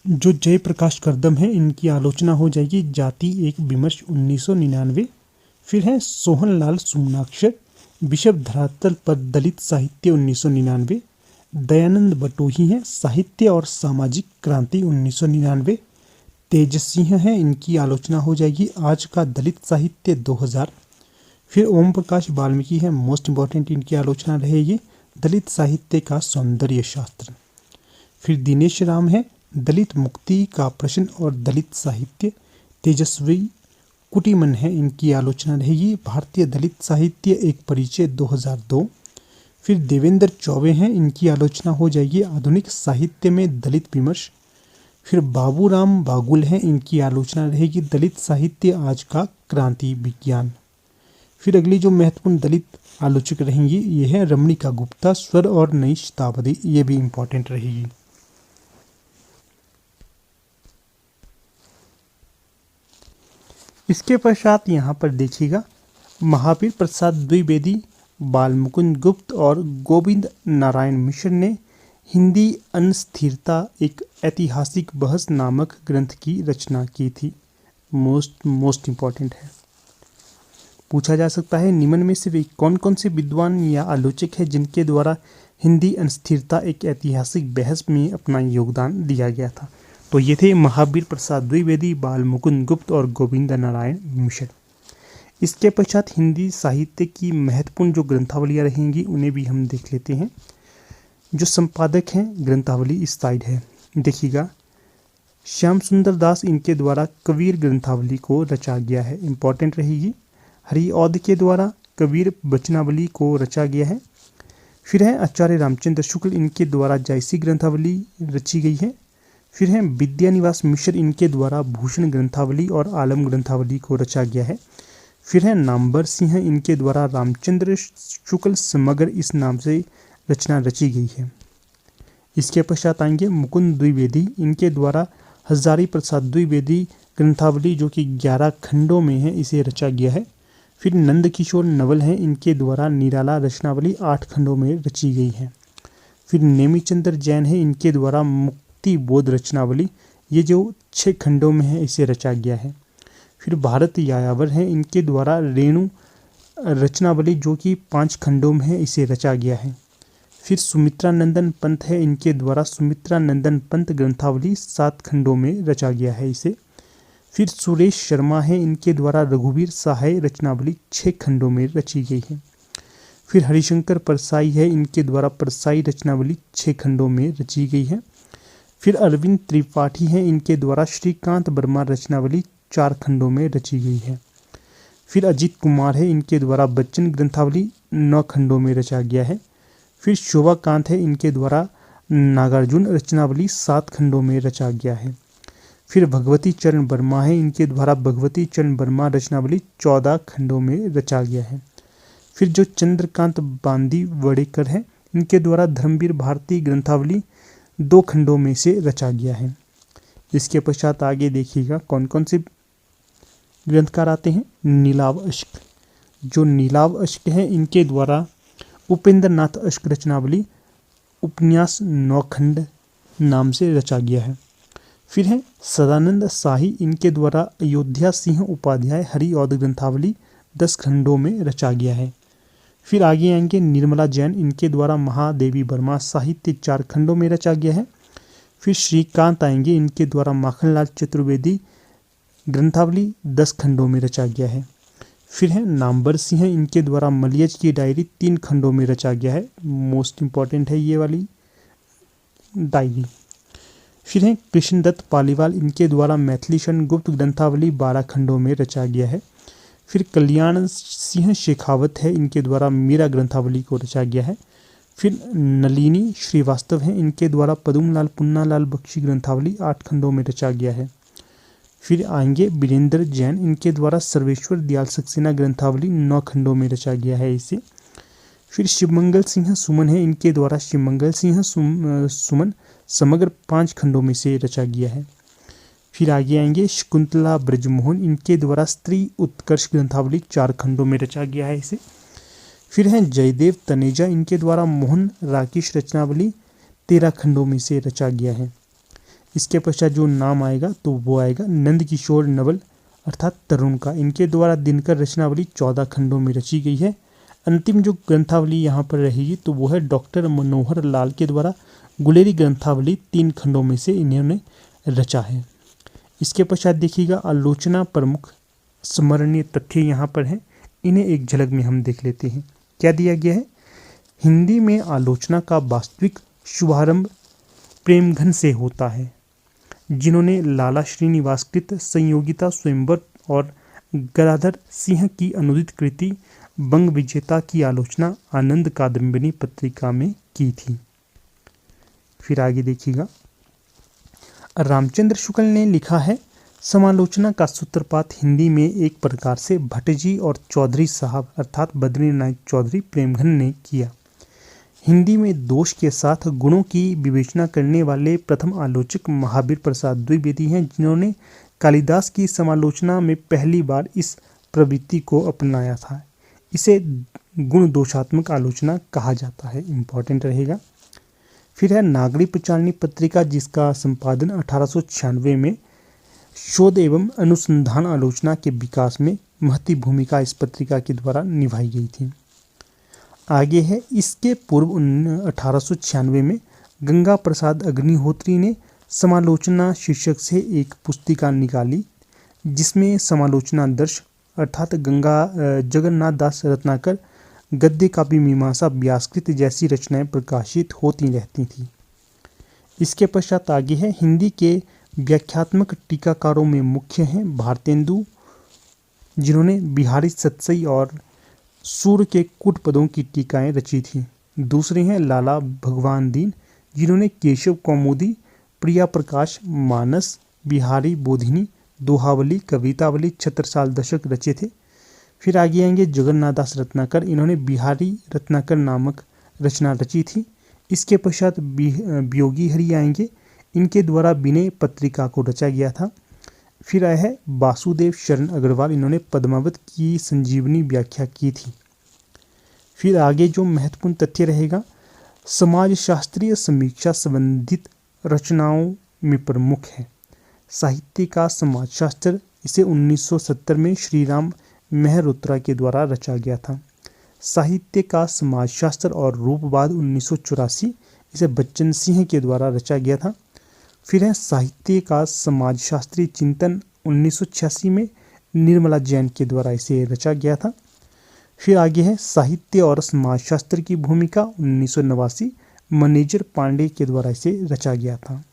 जो जयप्रकाश करदम है इनकी आलोचना हो जाएगी जाति एक विमर्श 1999। फिर है सोहनलाल सुमनाक्षर, विषव धरातल पर दलित साहित्य 1999। दयानंद बटोही हैं, साहित्य और सामाजिक क्रांति 1999। तेज सिंह हैं, इनकी आलोचना हो जाएगी आज का दलित साहित्य 2000। फिर ओम प्रकाश वाल्मीकि हैं, मोस्ट इम्पॉर्टेंट इनकी आलोचना रहेगी दलित साहित्य का सौंदर्य शास्त्र। फिर दिनेश राम है, दलित मुक्ति का प्रश्न और दलित साहित्य। तेजस्वी कुटीमन है, इनकी आलोचना रहेगी भारतीय दलित साहित्य एक परिचय 2002। फिर देवेंद्र चौबे हैं, इनकी आलोचना हो जाएगी आधुनिक साहित्य में दलित विमर्श। फिर बाबूराम बागुल हैं, इनकी आलोचना रहेगी दलित साहित्य आज का क्रांति विज्ञान। फिर अगली जो महत्वपूर्ण दलित आलोचक रहेंगी ये है रमणिका गुप्ता, स्वर और नई शताब्दी, ये भी इम्पोर्टेंट रहेगी। इसके पश्चात यहाँ पर देखिएगा महावीर प्रसाद द्विवेदी, बालमुकुंद गुप्त और गोविंद नारायण मिश्र ने हिंदी अस्थिरता एक ऐतिहासिक बहस नामक ग्रंथ की रचना की थी। मोस्ट इम्पॉर्टेंट है, पूछा जा सकता है निम्न में से कौन कौन से विद्वान या आलोचक है जिनके द्वारा हिंदी अस्थिरता एक ऐतिहासिक बहस में अपना योगदान दिया गया था। तो ये थे महावीर प्रसाद द्विवेदी, बालमुकुंद गुप्त और गोविंद नारायण मिश्र। इसके पश्चात हिंदी साहित्य की महत्वपूर्ण जो ग्रंथावलियाँ रहेंगी उन्हें भी हम देख लेते हैं। जो संपादक हैं ग्रंथावली इस साइड है, देखिएगा श्याम सुंदर दास, इनके द्वारा कबीर ग्रंथावली को रचा गया है, इम्पॉर्टेंट रहेगी। हरिऔध के द्वारा कबीर वचनावली को रचा गया है। फिर है आचार्य रामचंद्र शुक्ल, इनके द्वारा जायसी ग्रंथावली रची गई है। फिर है विद्यानिवास मिश्र, इनके द्वारा भूषण ग्रंथावली और आलम ग्रंथावली को रचा गया है। फिर है नामवर सिंह, इनके द्वारा रामचंद्र शुक्ल समग्र इस नाम से रचना रची गई है। इसके पश्चात आएंगे मुकुंद द्विवेदी, इनके द्वारा हजारी प्रसाद द्विवेदी ग्रंथावली जो कि 11 खंडों में है, इसे रचा गया है। फिर नंद किशोर नवल हैं, इनके द्वारा निराला रचनावली 8 खंडों में रची गई है। फिर नेमिचंद्र जैन है, इनके द्वारा मुक्ति बोध रचनावली ये जो 6 खंडों में है, इसे रचा गया है। फिर भारत यायावर हैं, इनके द्वारा रेणु रचनावली जो कि 5 खंडों में है, इसे रचा गया है। फिर सुमित्रा नंदन पंत है, इनके द्वारा सुमित्रा नंदन पंत ग्रंथावली 7 खंडों में रचा गया है इसे। फिर सुरेश शर्मा है, इनके द्वारा रघुवीर सहाय रचनावली 6 खंडों में रची गई है। फिर हरिशंकर परसाई है, इनके द्वारा परसाई रचनावली 6 खंडों में रची गई है। फिर अरविंद त्रिपाठी हैं, इनके द्वारा श्रीकांत वर्मा रचनावली 4 खंडों में रची गई है। फिर अजीत कुमार है, इनके द्वारा बच्चन ग्रंथावली 9 खंडों में रचा गया है। फिर शोभाकांत है, इनके द्वारा नागार्जुन रचनावली 7 खंडों में रचा गया है। फिर भगवती चरण वर्मा है, इनके द्वारा भगवती चरण वर्मा रचनावली 14 खंडों में रचा गया है। फिर जो चंद्रकांत बांदी वड़ेकर है, इनके द्वारा धर्मवीर भारती ग्रंथावली 2 खंडों में से रचा गया है। इसके पश्चात आगे देखिएगा कौन कौन से ग्रंथकार आते हैं। नीलाव अश्क, जो नीलाव अश्क है, इनके द्वारा उपेंद्र नाथ अश्क रचनावली उपन्यास 9 खंड नाम से रचा गया है। फिर है सदानंद शाही, इनके द्वारा अयोध्या सिंह उपाध्याय हरिऔध ग्रंथावली 10 खंडों में रचा गया है। फिर आगे आएंगे निर्मला जैन, इनके द्वारा महादेवी वर्मा साहित्य 4 खंडों में रचा गया है। फिर श्रीकांत आएंगे, इनके द्वारा माखनलाल चतुर्वेदी ग्रंथावली 10 खंडों में रचा गया है। फिर है नामवर सिंह, इनके द्वारा मलियज की डायरी 3 खंडों में रचा गया है। मोस्ट इंपॉर्टेंट है ये वाली डायरी। फिर है कृष्णदत्त पालीवाल, इनके द्वारा मैथिली शरण गुप्त ग्रंथावली 12 खंडों में रचा गया है। फिर कल्याण सिंह शेखावत है, इनके द्वारा मीरा ग्रंथावली को रचा गया है। फिर नलिनी श्रीवास्तव हैं, इनके द्वारा पदुमलाल पुन्नालाल बख्शी ग्रंथावली 8 खंडों में रचा गया है। फिर आएंगे वीरेंद्र जैन, इनके द्वारा सर्वेश्वर दयाल सक्सेना ग्रंथावली 9 खंडों में रचा गया है इसे। फिर शिवमंगल सिंह सुमन है, इनके द्वारा शिवमंगल सिंह सुमन समग्र 5 खंडों में से रचा गया है। फिर आगे आएंगे शकुंतला ब्रजमोहन, इनके द्वारा स्त्री उत्कर्ष ग्रंथावली 4 खंडों में रचा गया है इसे। फिर हैं जयदेव तनेजा, इनके द्वारा मोहन राकेश रचनावली 13 खंडों में से रचा गया है। इसके पश्चात जो नाम आएगा तो वो आएगा नंद किशोर नवल अर्थात तरुण का, इनके द्वारा दिनकर रचनावली 14 खंडों में रची गई है। अंतिम जो ग्रंथावली यहाँ पर रहेगी तो वो है डॉक्टर मनोहर लाल के द्वारा गुलेरी ग्रंथावली 3 खंडों में से इन्होंने रचा है। इसके पश्चात देखिएगा आलोचना प्रमुख स्मरणीय तथ्य यहाँ पर हैं, इन्हें एक झलक में हम देख लेते हैं। क्या दिया गया है? हिंदी में आलोचना का वास्तविक शुभारंभ प्रेमघन से होता है, जिन्होंने लाला श्रीनिवासकृत संयोगिता स्वयंवर और गदाधर सिंह की अनुदित कृति बंग विजेता की आलोचना आनंद कादम्बिनी पत्रिका में की थी। फिर आगे देखिएगा रामचंद्र शुक्ल ने लिखा है, समालोचना का सूत्रपात हिंदी में एक प्रकार से भट्टजी और चौधरी साहब अर्थात बद्रीनाथ चौधरी प्रेमघन ने किया। हिंदी में दोष के साथ गुणों की विवेचना करने वाले प्रथम आलोचक महावीर प्रसाद द्विवेदी हैं, जिन्होंने कालिदास की समालोचना में पहली बार इस प्रवृत्ति को अपनाया था। इसे गुण दोषात्मक आलोचना कहा जाता है, इम्पॉर्टेंट रहेगा। फिर है नागरी प्रचारणी पत्रिका, जिसका संपादन 1896 में शोध एवं अनुसंधान आलोचना के विकास में महती भूमिका इस पत्रिका के द्वारा निभाई गई थी। आगे है इसके पूर्व 1896 में गंगा प्रसाद अग्निहोत्री ने समालोचना शीर्षक से एक पुस्तिका निकाली, जिसमें समालोचना दर्श अर्थात जगन्नाथ दास रत्नाकर गद्य काव्य मीमांसा व्यासकृत जैसी रचनाएं प्रकाशित होती रहती थी। इसके पश्चात आगे है हिंदी के व्याख्यात्मक टीकाकारों में मुख्य हैं भारतेंदु, जिन्होंने बिहारी सतसई और सूर्य के कूट पदों की टीकाएं रची थी। दूसरे हैं लाला भगवान दीन, जिन्होंने केशव कौमुदी प्रिया प्रकाश, मानस, बिहारी बोधिनी, दोहावली, कवितावली, छत्रसाल दशक रचे थे। फिर आगे आएंगे जगन्नाथ दास रत्नाकर, इन्होंने बिहारी रत्नाकर नामक रचना रची थी। इसके पश्चात वियोगी हरि आएंगे, इनके द्वारा विनय पत्रिका को रचा गया था। फिर आया है वासुदेव शरण अग्रवाल, इन्होंने पद्मावत की संजीवनी व्याख्या की थी। फिर आगे जो महत्वपूर्ण तथ्य रहेगा, समाजशास्त्रीय समीक्षा संबंधित रचनाओं में प्रमुख है साहित्य का समाजशास्त्र। इसे 1970 में श्रीराम मेहरोत्रा के द्वारा रचा गया था। साहित्य का समाजशास्त्र और रूपवाद 1984, इसे बच्चन सिंह के द्वारा रचा गया था। फिर है साहित्य का समाजशास्त्री चिंतन 1986 में निर्मला जैन के द्वारा इसे रचा गया था। फिर आगे है साहित्य और समाजशास्त्र की भूमिका 1989, मैनेजर पांडे के द्वारा इसे रचा गया था।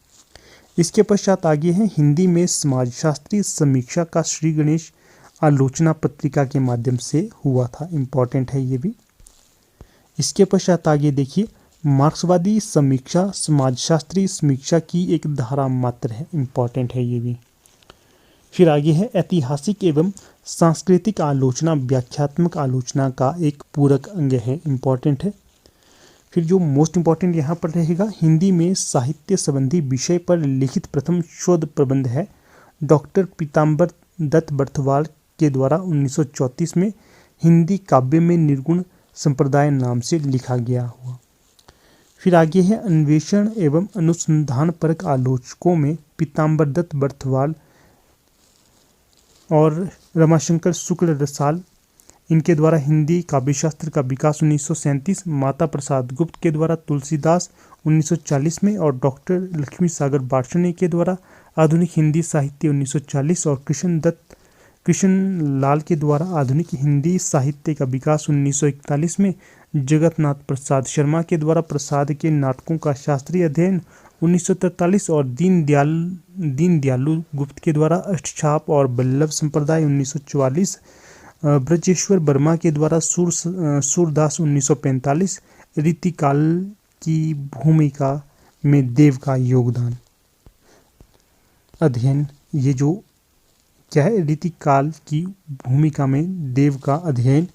इसके पश्चात आगे है हिंदी में समाजशास्त्री समीक्षा का श्री गणेश आलोचना पत्रिका के माध्यम से हुआ था, इम्पॉर्टेंट है ये भी। इसके पश्चात आगे देखिए मार्क्सवादी समीक्षा समाजशास्त्री समीक्षा की एक धारा मात्र है, इम्पॉर्टेंट है ये भी। फिर आगे है ऐतिहासिक एवं सांस्कृतिक आलोचना व्याख्यात्मक आलोचना का एक पूरक अंग है, इम्पॉर्टेंट है। फिर जो मोस्ट इम्पॉर्टेंट यहाँ पर रहेगा, हिंदी में साहित्य संबंधी विषय पर लिखित प्रथम शोध प्रबंध है डॉक्टर पीताम्बर दत्त बर्थवाल के द्वारा 1934 में हिंदी काव्य में निर्गुण संप्रदाय नाम से लिखा गया हुआ। फिर आगे है अन्वेषण एवं अनुसंधान परक आलोचकों में पीताम्बर दत्त बर्थवाल और रमाशंकर शुक्ल रसाल, इनके द्वारा हिंदी काव्यशास्त्र का विकास 1937, माता प्रसाद गुप्त के द्वारा तुलसीदास 1940 में और डॉक्टर लक्ष्मी सागर बार्शने के द्वारा आधुनिक हिंदी साहित्य 1940 और कृष्ण लाल के द्वारा आधुनिक हिंदी साहित्य का विकास 1941 में, जगन्नाथ प्रसाद शर्मा के द्वारा प्रसाद के नाटकों का शास्त्रीय अध्ययन 1943 और दीनदयालु गुप्त के द्वारा अष्टछाप और वल्लभ संप्रदाय 1944, ब्रजेश्वर वर्मा के द्वारा सूरदास 1945, रीतिकाल की भूमिका में देव का योगदान अध्ययन, ये जो क्या है रीतिकाल की भूमिका में देव का अध्ययन,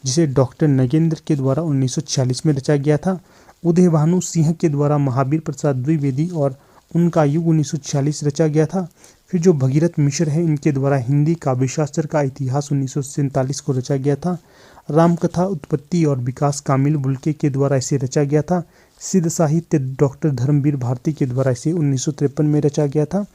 जिसे डॉक्टर नगेंद्र के द्वारा 1946 में रचा गया था। उदय भानु सिंह के द्वारा महावीर प्रसाद द्विवेदी और उनका युग 1946 रचा गया था। फिर जो भगीरथ मिश्र है, इनके द्वारा हिंदी काव्यशास्त्र का इतिहास 1947 को रचा गया था। रामकथा उत्पत्ति और विकास कामिल बुल्के के द्वारा इसे रचा गया था। सिद्ध साहित्य डॉक्टर धर्मवीर भारती के द्वारा इसे 1953 में रचा गया था।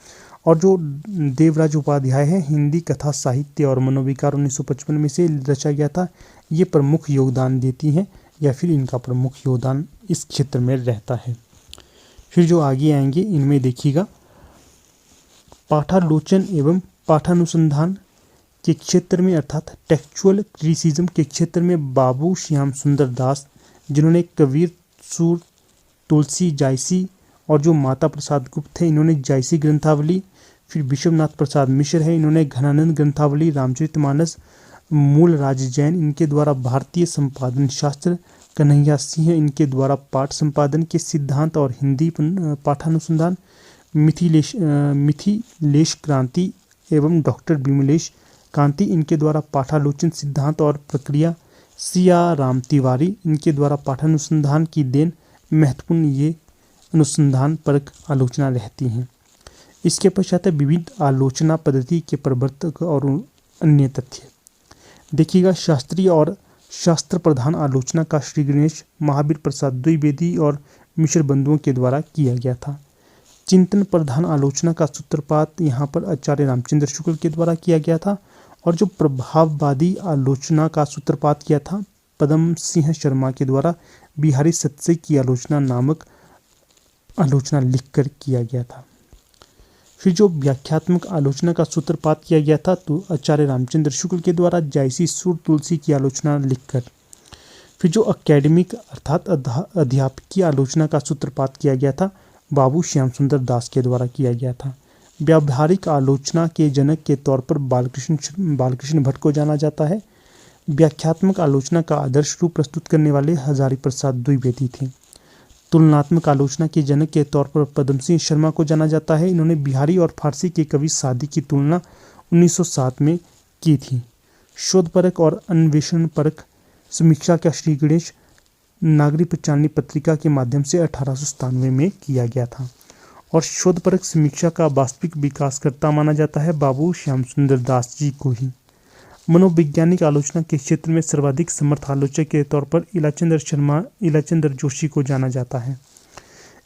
और जो देवराज उपाध्याय है, हिंदी कथा साहित्य और मनोविकार 1955 में से रचा गया था। ये प्रमुख योगदान देती हैं या फिर इनका प्रमुख योगदान इस क्षेत्र में रहता है। फिर जो आगे आएंगे इनमें देखिएगा पाठालोचन एवं पाठानुसंधान के क्षेत्र में अर्थात टेक्चुअल क्रिटिसिज्म के क्षेत्र में बाबू श्याम सुंदर दास, जिन्होंने कबीर सूर तुलसी जायसी और जो माता प्रसाद गुप्त है, इन्होंने जायसी ग्रंथावली। फिर विश्वनाथ प्रसाद मिश्र है, इन्होंने घनानंद ग्रंथावली, रामचरितमानस, मूल राज जैन इनके द्वारा भारतीय संपादन शास्त्र, कन्हैया सिंह इनके द्वारा पाठ संपादन के सिद्धांत और हिंदी पाठानुसंधान, मिथिलेश क्रांति एवं डॉक्टर विमलेश कांति इनके द्वारा पाठालोचन सिद्धांत और प्रक्रिया, सिया राम तिवारी इनके द्वारा पाठानुसंधान की देन महत्वपूर्ण ये अनुसंधान परक आलोचना रहती हैं। इसके पश्चात विविध आलोचना पद्धति के प्रवर्तक और अन्य तथ्य देखिएगा। शास्त्रीय और शास्त्र प्रधान आलोचना का श्री गणेश, महावीर प्रसाद द्विवेदी और मिश्र बंधुओं के द्वारा किया गया था। चिंतन प्रधान आलोचना का सूत्रपात यहाँ पर आचार्य रामचंद्र शुक्ल के द्वारा किया गया था। और जो प्रभाववादी आलोचना का सूत्रपात किया था पदम सिंह शर्मा के द्वारा बिहारी सत्सई की आलोचना नामक आलोचना लिखकर किया गया था। फिर जो व्याख्यात्मक आलोचना का सूत्रपात किया गया था तो आचार्य रामचंद्र शुक्ल के द्वारा जायसी सूर तुलसी की आलोचना लिखकर। फिर जो अकेडमिक अर्थात अध्यापकीय आलोचना का सूत्रपात किया गया था बाबू श्याम सुंदर दास के द्वारा किया गया था। व्यावहारिक आलोचना के जनक के तौर पर बालकृष्ण भट्ट को जाना जाता है। व्याख्यात्मक आलोचना का आदर्श रूप प्रस्तुत करने वाले हजारी प्रसाद द्विवेदी थे। तुलनात्मक आलोचना के जनक के तौर पर पद्म सिंह शर्मा को जाना जाता है। इन्होंने बिहारी और फारसी के कवि सादी की तुलना 1907 में की थी। शोधपरक और अन्वेषणपरक समीक्षा का श्री गणेश नागरिक पंचाननी पत्रिका के माध्यम से 1897 में किया गया था। और शोधपरक समीक्षा का वास्तविक विकासकर्ता माना जाता है बाबू श्याम सुंदर दास जी को ही। मनोवैज्ञानिक आलोचना के क्षेत्र में सर्वाधिक समर्थ आलोचक के तौर पर इलाचंद्र जोशी को जाना जाता है।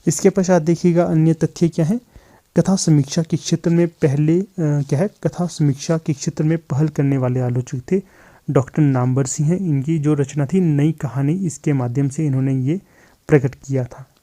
इसके पश्चात देखिएगा अन्य तथ्य क्या है। कथा समीक्षा के क्षेत्र में कथा समीक्षा के क्षेत्र में पहल करने वाले आलोचक थे डॉक्टर नामवर सिंह हैं। इनकी जो रचना थी नई कहानी, इसके माध्यम से इन्होंने ये प्रकट किया था।